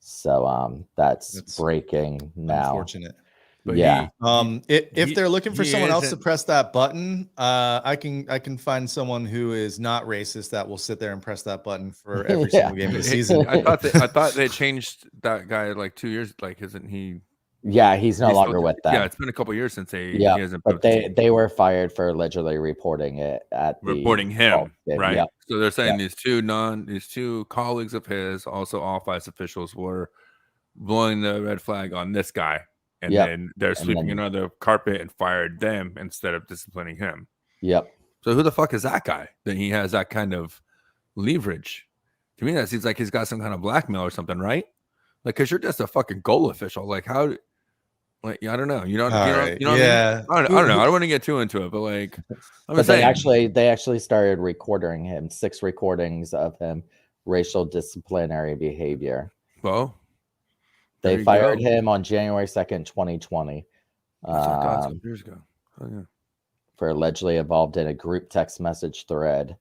Speaker 9: So that's breaking now.
Speaker 8: Unfortunate.
Speaker 4: But
Speaker 9: yeah.
Speaker 8: If they're looking for someone else to press that button, I can find someone who is not racist that will sit there and press that button for every single game of the season.
Speaker 4: I thought they changed that guy like 2 years. Like, isn't he?
Speaker 9: Yeah, he's no longer with them.
Speaker 4: Yeah, it's been a couple of years since he hasn't.
Speaker 9: But they were fired for allegedly reporting it
Speaker 4: reporting him, right?
Speaker 9: Yeah.
Speaker 4: So they're saying these two colleagues of his, also off-ice officials, were blowing the red flag on this guy, and then they're sweeping another carpet and fired them instead of disciplining him.
Speaker 9: Yep.
Speaker 4: So who the fuck is that guy that he has that kind of leverage? To me, that seems like he's got some kind of blackmail or something, right? Like, because you're just a fucking goal official. Like, how? Like, I don't know. You know what I mean? I don't know. I don't want to get too into it, but like,
Speaker 9: But they actually started recording him. 6 recordings of him racial disciplinary behavior.
Speaker 4: Well,
Speaker 9: they fired him on January 2nd, 2020.
Speaker 4: Years ago. Oh, yeah.
Speaker 9: For allegedly involved in a group text message thread.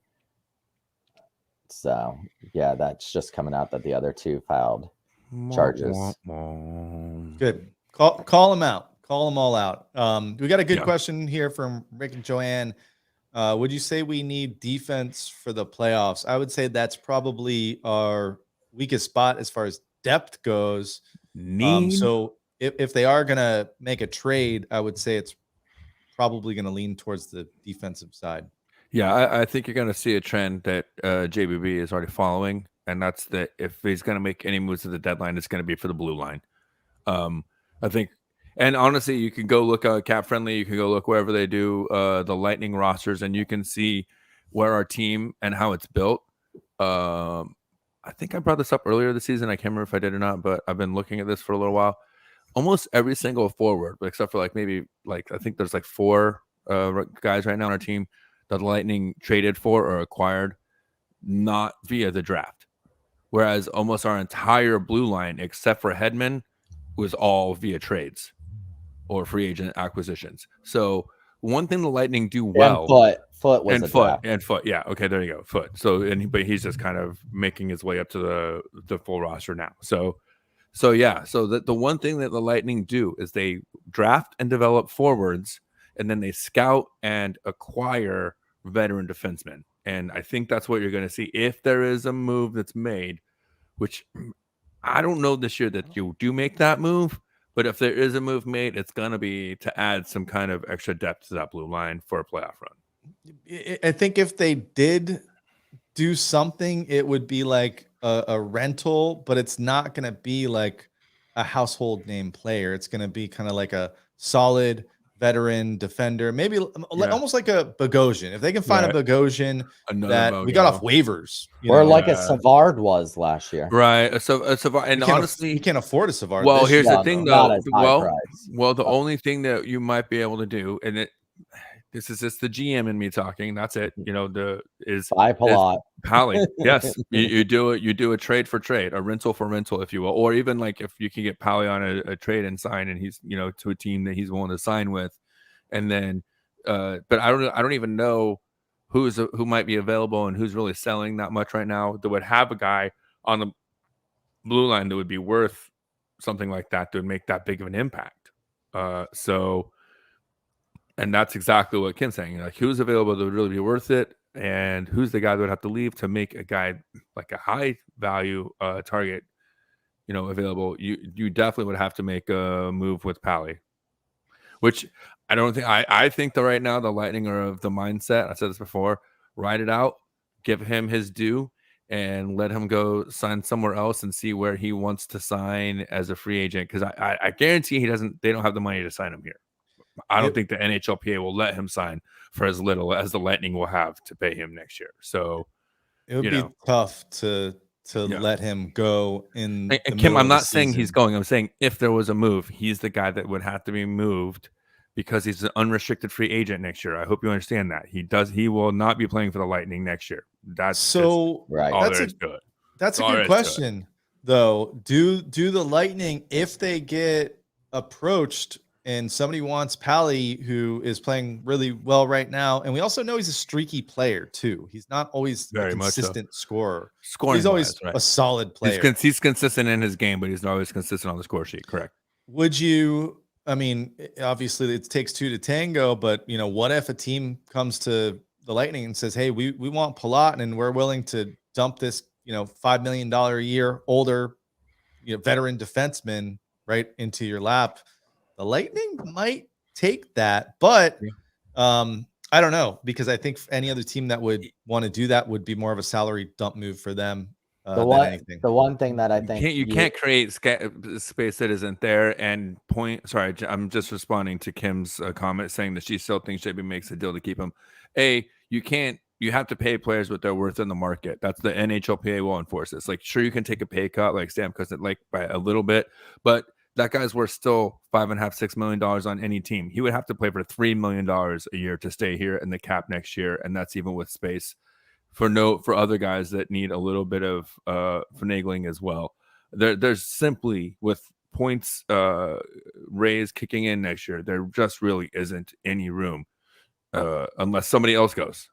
Speaker 9: So yeah, that's just coming out that the other 2 filed charges.
Speaker 8: Good. Call them out. Call them all out. We got a good question here from Rick and Joanne. Would you say we need defense for the playoffs? I would say that's probably our weakest spot as far as depth goes. So if they are going to make a trade, I would say it's probably going to lean towards the defensive side.
Speaker 4: Yeah, I think you're going to see a trend that JBB is already following, and that's that if he's going to make any moves at the deadline, it's going to be for the blue line. I think, and honestly, you can go look at Cap Friendly. You can go look wherever they do the Lightning rosters, and you can see where our team and how it's built. I think I brought this up earlier this season. I can't remember if I did or not, but I've been looking at this for a little while. Almost every single forward, except for maybe I think there's 4 guys right now on our team that the Lightning traded for or acquired, not via the draft. Whereas almost our entire blue line, except for Hedman, was all via trades or free agent acquisitions. So one thing the Lightning do well,
Speaker 9: Foot was
Speaker 4: Foot. Yeah. Okay. There you go. Foot. So, but he's just kind of making his way up to the full roster now. So yeah. So the one thing that the Lightning do is they draft and develop forwards, and then they scout and acquire veteran defensemen. And I think that's what you're going to see if there is a move that's made, which I don't know this year that you do make that move, but if there is a move made, it's going to be to add some kind of extra depth to that blue line for a playoff run.
Speaker 8: I think if they did do something, it would be like a rental, but it's not going to be like a household name player. It's going to be kind of like a solid veteran defender, maybe almost like a Bogosian. If they can find a Bogosian we got off waivers,
Speaker 9: or like a Savard was last year,
Speaker 4: right? So Savard, and honestly,
Speaker 8: you can't afford a Savard.
Speaker 4: Well, here's the thing, though. The only thing that you might be able to do, and this is just the GM and me talking. That's it. Pally. Yes, you do it. You do a trade for trade, a rental for rental, if you will, or even if you can get Pally on a trade and sign, and he's to a team that he's willing to sign with, and then, but I don't even know who might be available and who's really selling that much right now that would have a guy on the blue line that would be worth something like that to make that big of an impact. And that's exactly what Kim's saying. Who's available that would really be worth it, and who's the guy that would have to leave to make a guy like a high value target, available. You definitely would have to make a move with Pally, which I don't think. I think that right now the Lightning are of the mindset. I said this before. Ride it out, give him his due, and let him go sign somewhere else and see where he wants to sign as a free agent. Because I guarantee he doesn't. They don't have the money to sign him here. I don't think the NHLPA will let him sign for as little as the Lightning will have to pay him next year. So
Speaker 8: it would be tough to let him go in.
Speaker 4: And Kim, I'm not saying he's going. I'm saying if there was a move, he's the guy that would have to be moved because he's an unrestricted free agent next year. I hope you understand that. He will not be playing for the Lightning next year. That's
Speaker 9: right.
Speaker 8: That's a good question, though. Do the Lightning, if they get approached and somebody wants Pally, who is playing really well right now, and we also know he's a streaky player too. He's not always a consistent scorer. He's always a solid player.
Speaker 4: He's consistent in his game, but he's not always consistent on the score sheet. Correct.
Speaker 8: Would you? I mean, obviously it takes 2 to tango, but what if a team comes to the Lightning and says, "Hey, we want Palat, and we're willing to dump this, $5 million a year older, veteran defenseman right into your lap." The Lightning might take that, but I don't know, because I think any other team that would want to do that would be more of a salary dump move for them. than anything.
Speaker 9: The one thing that I think
Speaker 4: you can't create space that isn't there. And sorry, I'm just responding to Kim's comment saying that she still thinks JB makes a deal to keep him. You have to pay players what they're worth in the market. That's the NHLPA will enforce this. Like, sure, you can take a pay cut like Stamkos, like by a little bit, but that guy's worth still $5.5, $6 million on any team. He would have to play for $3 million a year to stay here in the cap next year, and that's even with space for other guys that need a little bit of finagling as well. There's simply, with points raised kicking in next year, there just really isn't any room unless somebody else goes.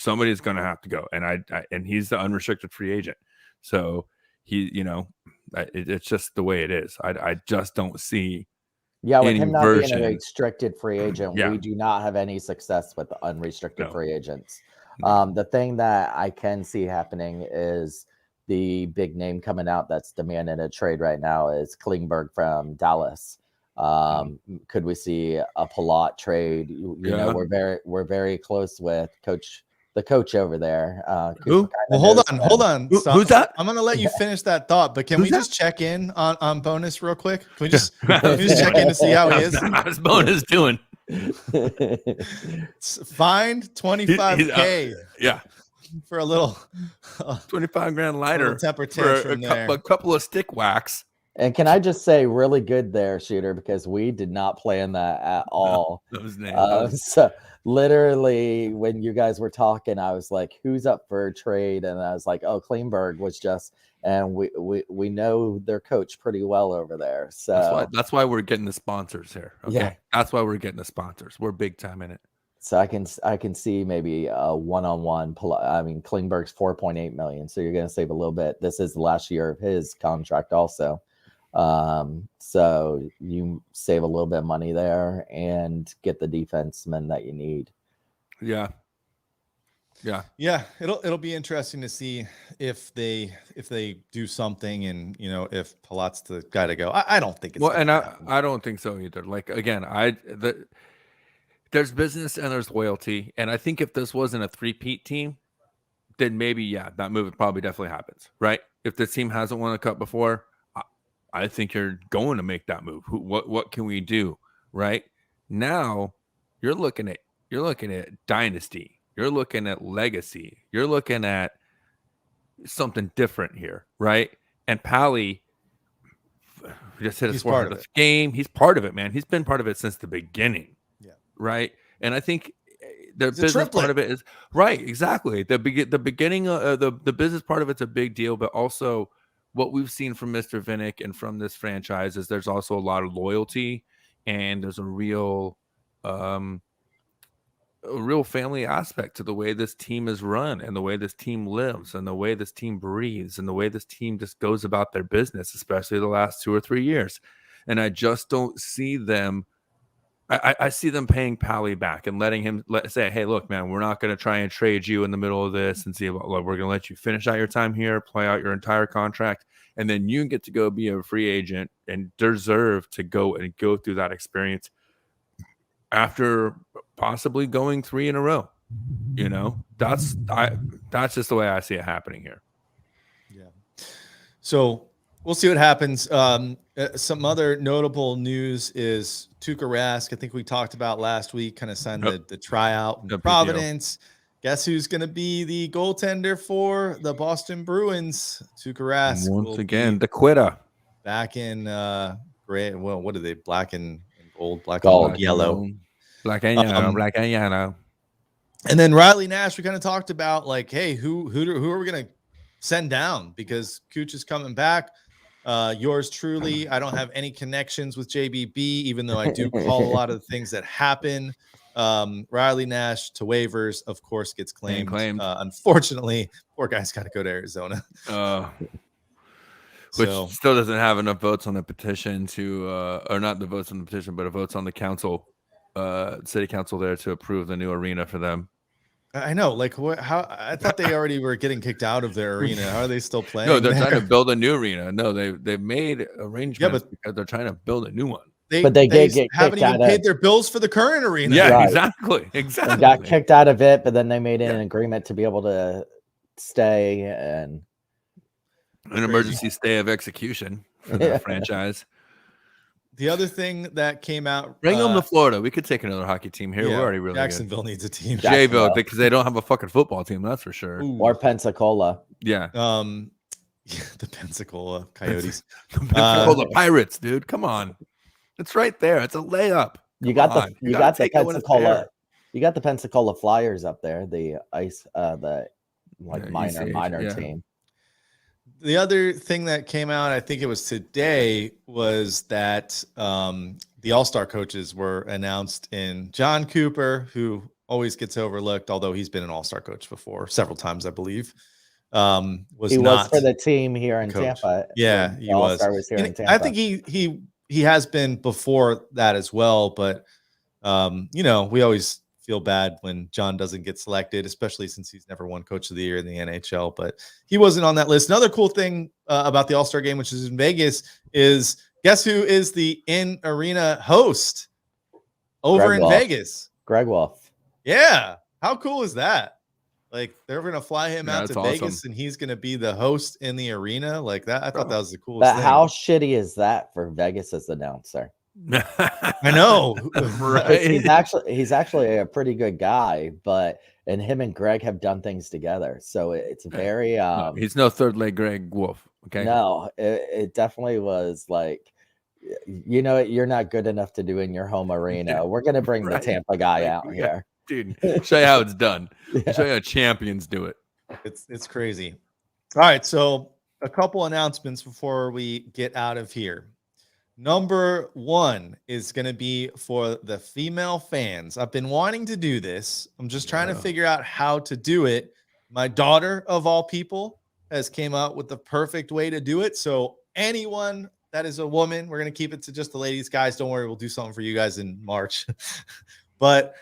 Speaker 4: Somebody's going to have to go, and he's the unrestricted free agent. So it's just the way it is. I just don't see.
Speaker 9: Yeah, with
Speaker 4: any
Speaker 9: him not
Speaker 4: version.
Speaker 9: being a restricted free agent,
Speaker 4: Yeah.
Speaker 9: we do not have any success with the unrestricted
Speaker 4: No.
Speaker 9: free agents. The thing that I can see happening is the big name coming out that's demanding a trade right now is Klingberg from Dallas. Could we see a Palat trade? You know, we're very close with the coach over there.
Speaker 4: Who?
Speaker 8: Well, hold on. Stop.
Speaker 4: Who's that?
Speaker 8: I'm gonna let you finish that thought, but can we just check in on Bonus real quick? Can we just check in to see how he is?
Speaker 4: How's Bonus doing?
Speaker 8: Fined $25K.
Speaker 4: Yeah,
Speaker 8: for a little
Speaker 4: $25,000 lighter
Speaker 8: temper
Speaker 4: for
Speaker 8: tantrum
Speaker 4: a couple of stick whacks.
Speaker 9: And can I just say, really good there, Shooter, because we did not plan that at all. So literally, when you guys were talking, I was like, "Who's up for a trade?" And I was like, "Oh, Klingberg was just." And we know their coach pretty well over there. So
Speaker 4: that's why we're getting the sponsors here. Okay?
Speaker 9: Yeah,
Speaker 4: that's why we're getting the sponsors. We're big time in it.
Speaker 9: So I can see maybe a one-on-one. I mean, Klingberg's $4.8 million, so you're going to save a little bit. This is the last year of his contract, also. So you save a little bit of money there and get the defenseman that you need.
Speaker 4: Yeah.
Speaker 8: It'll be interesting to see if they do something, and if Palat's the guy to go. I don't think it's
Speaker 4: I don't think so either. Like, again, there's business and there's loyalty, and I think if this wasn't a three-peat team, then maybe that move probably definitely happens, right? If the team hasn't won a cup before, I think you're going to make that move. What can we do, right? Now you're looking at dynasty. You're looking at legacy. You're looking at something different here, right? And Pally just hit us part of the game. He's part of it, man. He's been part of it since the beginning, right? And I think the business part of it is right. Exactly. The beginning of the business part of it's a big deal, but also what we've seen from Mr. Vinnick and from this franchise is there's also a lot of loyalty, and there's a real family aspect to the way this team is run, and the way this team lives, and the way this team breathes, and the way this team just goes about their business, especially the last 2 or 3 years. And I just don't see them. I see them paying Pally back and letting him say, "Hey, look, man, we're not going to try and trade you in the middle of this and see about. Look, we're going to let you finish out your time here, play out your entire contract, and then you get to go be a free agent and deserve to go through that experience after possibly going 3 in a row." That's just the way I see it happening here.
Speaker 8: Yeah. So we'll see what happens. Some other notable news is Tuukka Rask. I think we talked about last week, kind of signed the tryout in Providence. Guess who's going to be the goaltender for the Boston Bruins? Tuukka Rask.
Speaker 4: Once again, the quitter.
Speaker 8: Back in gray. Well, what are they? Black and gold, yellow.
Speaker 4: Black and yellow, black and yellow.
Speaker 8: And then Riley Nash, we kind of talked about, like, hey, who are we going to send down? Because Cooch is coming back. Yours truly, I don't have any connections with JBB, even though I do call a lot of the things that happen. Riley Nash to waivers, of course, gets claimed. Unfortunately, poor guy's got to go to Arizona.
Speaker 4: Which still doesn't have enough votes on the petition to, or not the votes on the petition, but votes on the council, city council there to approve the new arena for them.
Speaker 8: I know, like, how I thought they already were getting kicked out of their arena. How are they still playing?
Speaker 4: No, they're trying to build a new arena. No, they've made arrangements because they're trying to build a new one.
Speaker 8: They
Speaker 9: get
Speaker 8: haven't even paid their bills for the current arena.
Speaker 4: Yeah,
Speaker 9: right.
Speaker 4: Exactly.
Speaker 9: They got kicked out of it, but then they made an agreement to be able to stay. And
Speaker 4: An emergency stay of execution for the franchise.
Speaker 8: The other thing that came out,
Speaker 4: Bring them to Florida. We could take another hockey team here.
Speaker 8: yeah,
Speaker 4: We're already really
Speaker 8: Jacksonville needs a team.
Speaker 4: good. Jayville, because they don't have a fucking football team. That's for sure.
Speaker 8: Ooh.
Speaker 9: Or Pensacola.
Speaker 4: Yeah.
Speaker 8: The Pensacola Coyotes.
Speaker 4: The Pensacola Pirates, dude. Come on. It's right there. It's a layup.
Speaker 9: You got
Speaker 4: Come on.
Speaker 9: the
Speaker 4: take it when it's
Speaker 9: Pensacola.
Speaker 4: there.
Speaker 9: You got the Pensacola Flyers up there. The ice, the
Speaker 4: Yeah,
Speaker 9: minor
Speaker 4: yeah.
Speaker 9: team.
Speaker 8: The other thing that came out, I think it was today, was that the All-Star coaches were announced. In John Cooper, who always gets overlooked, although he's been an All-Star coach before several times, I believe. Was
Speaker 9: for the team here in
Speaker 8: coach.
Speaker 9: Tampa.
Speaker 8: Yeah, he was.
Speaker 9: Here in Tampa.
Speaker 8: I think he has been before that as well, but we always feel bad when John doesn't get selected, especially since he's never won Coach of the Year in the NHL. But he wasn't on that list. Another cool thing about the All-Star Game, which is in Vegas, is guess who is the in-arena host over in Vegas?
Speaker 9: Greg Wolf.
Speaker 8: Yeah, how cool is that? Like, they're going to fly him out to
Speaker 4: that's
Speaker 8: Vegas,
Speaker 4: awesome.
Speaker 8: and he's going to be the host in the arena like that. I thought that was the coolest
Speaker 9: But
Speaker 8: thing.
Speaker 9: how shitty is that for Vegas's announcer?
Speaker 8: I know.
Speaker 4: Right.
Speaker 9: He's actually a pretty good guy, and him and Greg have done things together. So it's very
Speaker 4: No, he's no third leg Greg Wolf. Okay.
Speaker 9: no, it definitely was like, you're not good enough to do in your home arena. We're gonna bring
Speaker 4: Right.
Speaker 9: the Tampa guy out here.
Speaker 4: Dude, show you how it's done. Show you how champions do it.
Speaker 8: It's crazy. All right, so a couple announcements before we get out of here. Number one is going to be for the female fans. I've been wanting to do this. I'm just trying to figure out how to do it. My daughter, of all people, has came up with the perfect way to do it. So anyone that is a woman, we're going to keep it to just the ladies. Guys, don't worry. We'll do something for you guys in March. But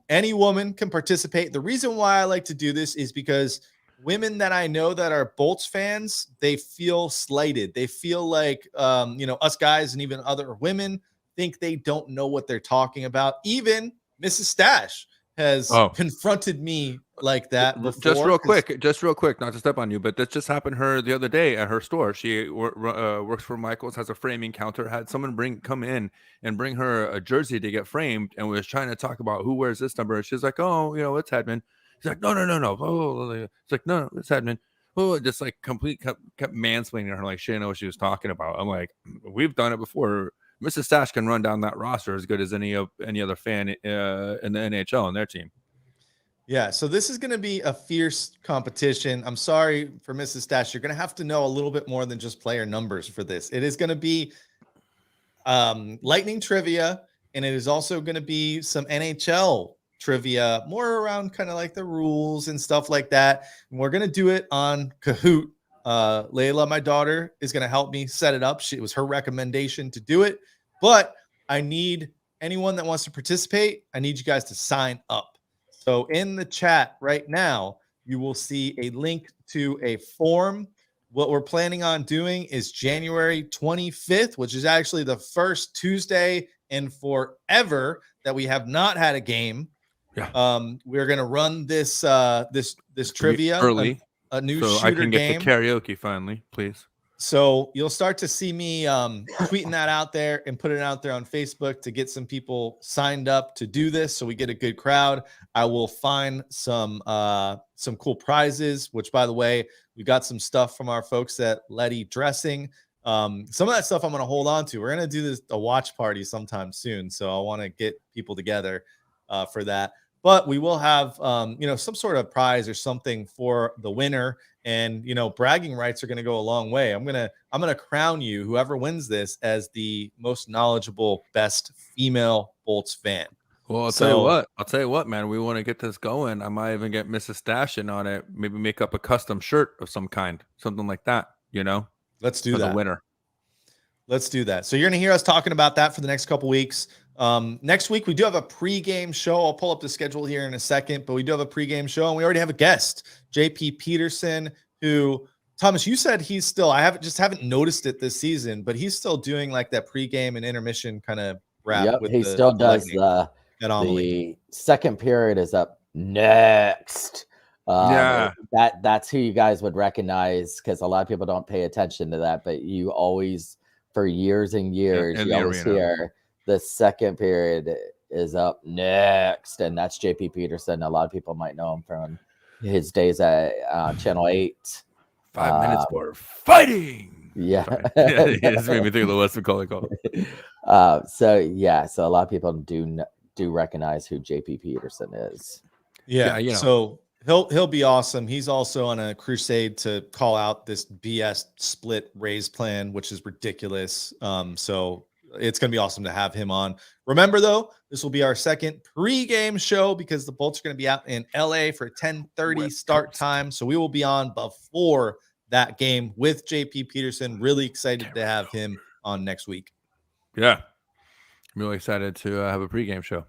Speaker 8: any woman can participate. The reason why I like to do this is because women that I know that are Bolts fans, they feel slighted. They feel like, us guys and even other women think they don't know what they're talking about. Even Mrs. Stash has confronted me like that before.
Speaker 4: Just real quick, not to step on you, but this just happened to her the other day at her store. She works for Michael's, has a framing counter, had someone come in and bring her a jersey to get framed, and was trying to talk about who wears this number. She's like, oh, it's Hedman. He's like, no. Oh, it's like, no, it's Hedman. Oh, just like kept mansplaining her like she didn't know what she was talking about. I'm like, we've done it before. Mrs. Stash can run down that roster as good as any other fan in the NHL on their team.
Speaker 8: Yeah, so this is going to be a fierce competition. I'm sorry for Mrs. Stash. You're going to have to know a little bit more than just player numbers for this. It is going to be Lightning trivia, and it is also going to be some NHL trivia, more around kind of like the rules and stuff like that. And we're going to do it on Kahoot. Layla, my daughter, is going to help me set it up. It was her recommendation to do it, but I need anyone that wants to participate. I need you guys to sign up. So in the chat right now, you will see a link to a form. What we're planning on doing is January 25th, which is actually the first Tuesday in forever that we have not had a game.
Speaker 4: Yeah.
Speaker 8: We're going to run this trivia
Speaker 4: early.
Speaker 8: A new
Speaker 4: so
Speaker 8: shooter
Speaker 4: I can get
Speaker 8: game.
Speaker 4: the karaoke finally, please.
Speaker 8: So you'll start to see me tweeting that out there and put it out there on Facebook to get some people signed up to do this, so we get a good crowd. I will find some cool prizes, which, by the way, we got some stuff from our folks at Letty Dressing. Some of that stuff I'm going to hold on to. We're going to do a watch party sometime soon, so I want to get people together for that. But we will have, some sort of prize or something for the winner, and bragging rights are going to go a long way. I'm gonna crown you, whoever wins this, as the most knowledgeable, best female Bolts fan.
Speaker 4: Well, I'll tell you what, man. We want to get this going. I might even get Mrs. Stash in on it. Maybe make up a custom shirt of some kind, something like that.
Speaker 8: Let's do
Speaker 4: for
Speaker 8: that.
Speaker 4: The winner.
Speaker 8: Let's do that. So you're going to hear us talking about that for the next couple weeks. Next week, we do have a pregame show. I'll pull up the schedule here in a second, but we do have a pregame show, and we already have a guest, JP Peterson, who, Thomas, you said he's still, I haven't noticed it this season, but he's still doing like that pregame and intermission kind of rap.
Speaker 9: Yep,
Speaker 8: with
Speaker 9: he still does. The second period is up next.
Speaker 4: Yeah.
Speaker 9: That's who you guys would recognize, because a lot of people don't pay attention to that, but you always, for years and years,
Speaker 4: in
Speaker 9: you
Speaker 4: the
Speaker 9: always
Speaker 4: arena.
Speaker 9: hear the second period is up next, and that's JP Peterson. A lot of people might know him from his days at Channel 8.
Speaker 4: 5 minutes more fighting.
Speaker 9: Yeah.
Speaker 4: Sorry. It just made me think of the Wes Macaulay call.
Speaker 9: So a lot of people do recognize who JP Peterson is.
Speaker 8: Yeah,
Speaker 4: you know.
Speaker 8: So he'll be awesome. He's also on a crusade to call out this BS split raise plan, which is ridiculous. So it's going to be awesome to have him on. Remember, though, this will be our second pregame show because the Bolts are going to be out in LA for 10:30 start time. So we will be on before that game with JP Peterson. Really excited to have him on next week.
Speaker 4: Yeah. I'm really excited to have a pregame show.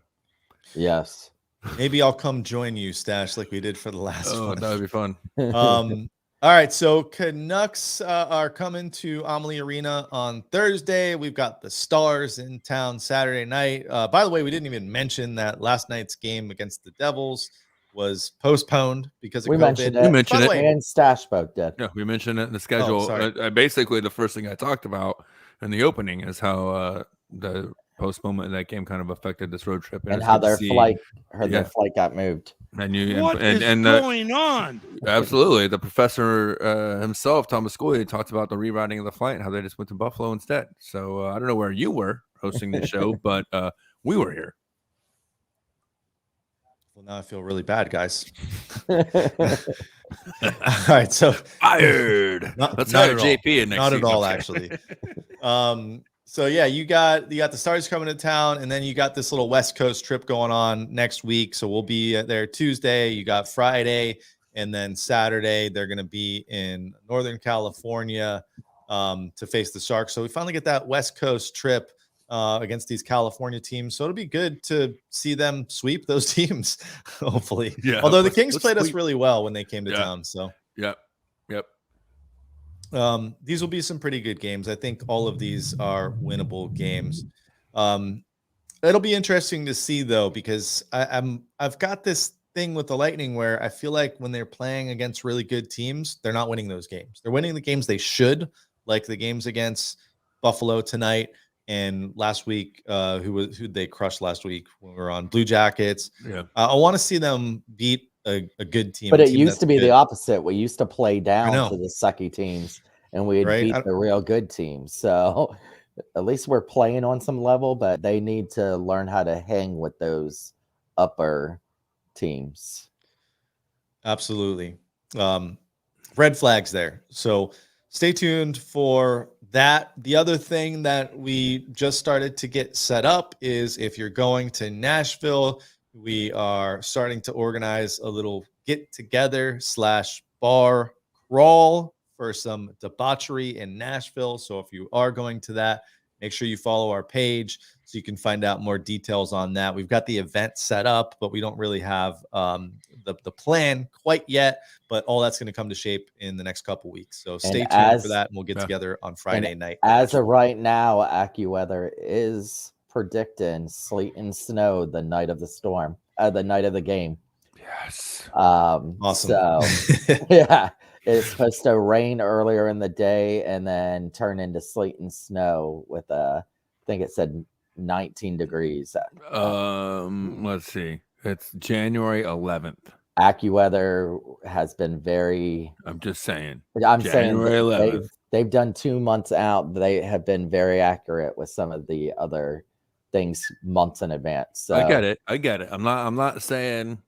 Speaker 9: Yes.
Speaker 8: Maybe I'll come join you, Stash, like we did for the last one.
Speaker 4: That would be fun.
Speaker 8: All right, so Canucks are coming to Amalie Arena on Thursday. We've got the Stars in town Saturday night. By the way, we didn't even mention that last night's game against the Devils was postponed because of
Speaker 9: We
Speaker 8: COVID.
Speaker 9: mentioned it.
Speaker 4: We mentioned it.
Speaker 9: And Stash both did.
Speaker 4: Yeah, we mentioned it in the schedule.
Speaker 8: sorry.
Speaker 4: Basically, the first thing I talked about in the opening is how the postponement of that game kind of affected this road trip,
Speaker 9: And how their flight got moved.
Speaker 1: What is going on?
Speaker 4: Absolutely, the professor himself, Thomas Scully, talked about the rerouting of the flight and how they just went to Buffalo instead. So I don't know where you were hosting the show, but we were here.
Speaker 8: Well, now I feel really bad, guys. All right, so
Speaker 4: fired. Let's hire JP in next
Speaker 8: Not
Speaker 4: week.
Speaker 8: at all, actually. So yeah, you got the Stars coming to town, and then you got this little West Coast trip going on next week. So we'll be there Tuesday. You got Friday, and then Saturday they're going to be in Northern California to face the Sharks. So we finally get that West Coast trip against these California teams. So it'll be good to see them sweep those teams, hopefully.
Speaker 4: Yeah.
Speaker 8: Although the Kings played us really well when they came to town. So
Speaker 4: Yep.
Speaker 8: these will be some pretty good games. I think all of these are winnable games. It'll be interesting to see though, because I've got this thing with the Lightning where I feel like when they're playing against really good teams, they're not winning those games. They're winning the games they should, like the games against Buffalo tonight and last week. Who they crushed last week when we were on Blue Jackets.
Speaker 4: Yeah,
Speaker 8: I want to see them beat a good team.
Speaker 9: But
Speaker 8: a
Speaker 9: it
Speaker 8: team
Speaker 9: used to be
Speaker 8: good.
Speaker 9: the opposite. We used to play down
Speaker 8: know.
Speaker 9: to the sucky teams, and we'd
Speaker 8: Right?
Speaker 9: beat the real good teams. So at least we're playing on some level, but they need to learn how to hang with those upper teams.
Speaker 8: Absolutely. Red flags there. So stay tuned for that. The other thing that we just started to get set up is if you're going to Nashville, we are starting to organize a little get together / bar crawl for some debauchery in Nashville. So if you are going to that, make sure you follow our page so you can find out more details on that. We've got the event set up, but we don't really have the plan quite yet. But all that's going to come to shape in the next couple weeks. So stay tuned for that, and we'll get together on Friday night.
Speaker 9: As of right now, AccuWeather is predicting sleet and snow the night of the storm, the night of the game.
Speaker 4: Yes.
Speaker 8: Awesome.
Speaker 9: So yeah, it's supposed to rain earlier in the day and then turn into sleet and snow with I think it said 19 degrees.
Speaker 4: Let's see. It's January 11th.
Speaker 9: AccuWeather has been very.
Speaker 4: I'm just saying.
Speaker 9: I'm
Speaker 4: January
Speaker 9: saying
Speaker 4: 11th.
Speaker 9: they've done 2 months out. They have been very accurate with some of the other things months in advance. So
Speaker 4: I get it. I'm not saying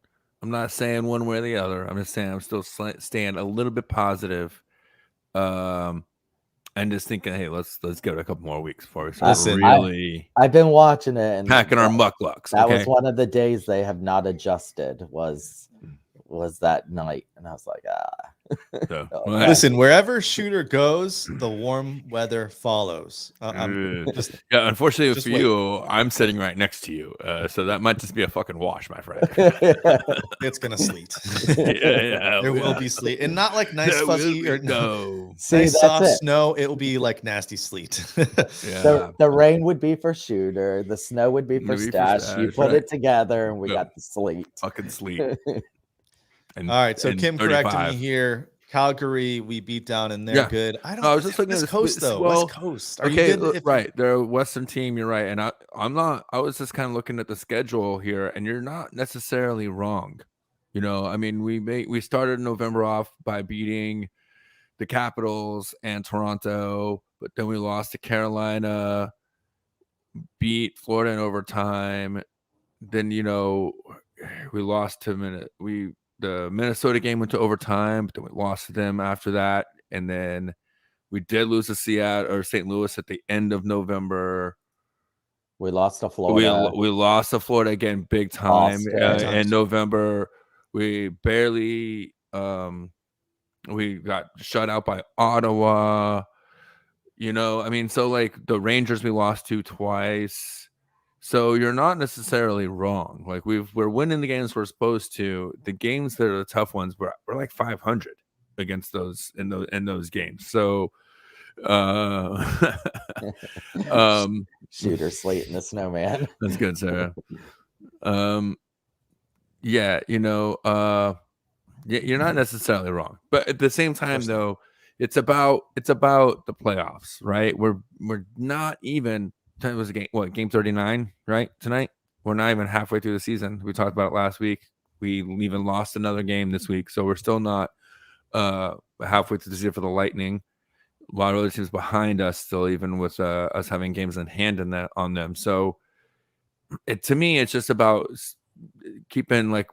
Speaker 4: one way or the other. I'm just saying I'm still staying a little bit positive. And just thinking, hey, let's give it a couple more weeks before we start really.
Speaker 9: I've been watching it and
Speaker 4: packing our mucklucks.
Speaker 9: That was one of the days they have not adjusted. Was that night, and I was like,
Speaker 4: So,
Speaker 8: Listen, wherever Shooter goes, the warm weather follows.
Speaker 4: Unfortunately for you, I'm sitting right next to you, so that might just be a fucking wash, my friend.
Speaker 8: It's gonna sleet.
Speaker 4: There
Speaker 8: will be sleet, and not like nice fuzzy or
Speaker 9: nice
Speaker 8: soft snow. It will be like nasty sleet.
Speaker 9: The rain would be for Shooter, the snow would be for Stash. You put it together, and we got the sleet.
Speaker 4: Fucking sleet. And,
Speaker 8: All right, so
Speaker 4: and
Speaker 8: Kim
Speaker 4: 35.
Speaker 8: corrected me here. Calgary, we beat down, and they're good. I don't.
Speaker 4: No, I was just looking
Speaker 8: West
Speaker 4: at
Speaker 8: Coast though.
Speaker 4: Well,
Speaker 8: West Coast. Are
Speaker 4: okay,
Speaker 8: you good?
Speaker 4: right. They're a Western team. You're right, and I'm not. I was just kind of looking at the schedule here, and you're not necessarily wrong. You know, I mean, we started November off by beating the Capitals and Toronto, but then we lost to Carolina, beat Florida in overtime. Then we lost to the Minnesota game went to overtime, but then we lost to them after that, and then we did lose to Seattle or St. Louis at the end of November.
Speaker 9: We lost to Florida.
Speaker 4: We lost to Florida again, big time in November. We barely we got shut out by Ottawa. I mean, so like the Rangers we lost to twice. So you're not necessarily wrong. Like we're winning the games we're supposed to. The games that are the tough ones, we're like 500 against those in those games. So
Speaker 9: Shooter Slate in the snowman.
Speaker 4: That's good, Sarah. Yeah, you're not necessarily wrong. But at the same time though, it's about the playoffs, right? We're not even. It was a game. What, game 39, right? Tonight, we're not even halfway through the season. We talked about it last week. We even lost another game this week, so we're still not halfway through the season for the Lightning. A lot of other teams behind us still, even with us having games in hand on them. So, to me, it's just about keeping like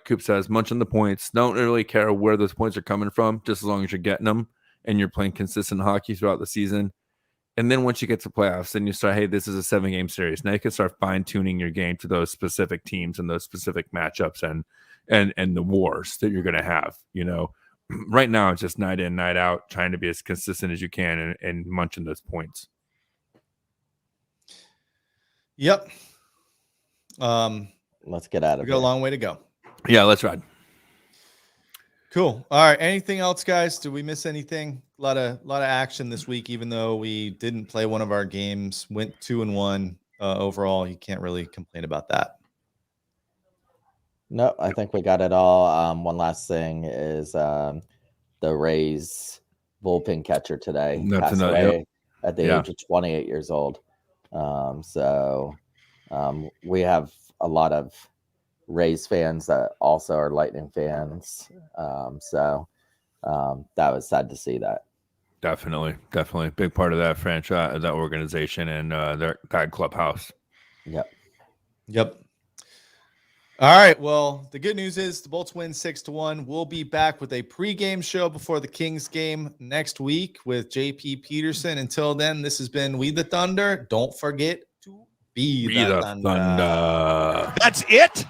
Speaker 4: Coop says, munching the points. Don't really care where those points are coming from, just as long as you're getting them and you're playing consistent hockey throughout the season. And then once you get to playoffs, then you start, hey, this is a 7-game series. Now you can start fine-tuning your game to those specific teams and those specific matchups and the wars that you're going to have. Right now it's just night in, night out, trying to be as consistent as you can and munching those points.
Speaker 8: Yep.
Speaker 9: Let's get out of
Speaker 8: here. We got a long way to go.
Speaker 4: Yeah, let's ride.
Speaker 8: Cool. All right. Anything else, guys? Did we miss anything? A lot of action this week, even though we didn't play one of our games, went 2-1 overall. You can't really complain about that.
Speaker 9: No, I think we got it all. One last thing is the Rays bullpen catcher today passed away at the age of 28 years old. So we have a lot of Rays fans that also are Lightning fans. So that was sad to see that.
Speaker 4: Definitely. Big part of that franchise, that organization, and that clubhouse.
Speaker 9: Yep.
Speaker 8: All right. Well, the good news is the Bolts win 6-1. We'll be back with a pregame show before the Kings game next week with JP Peterson. Until then, this has been We the Thunder. Don't forget to be the Thunder.
Speaker 1: That's it.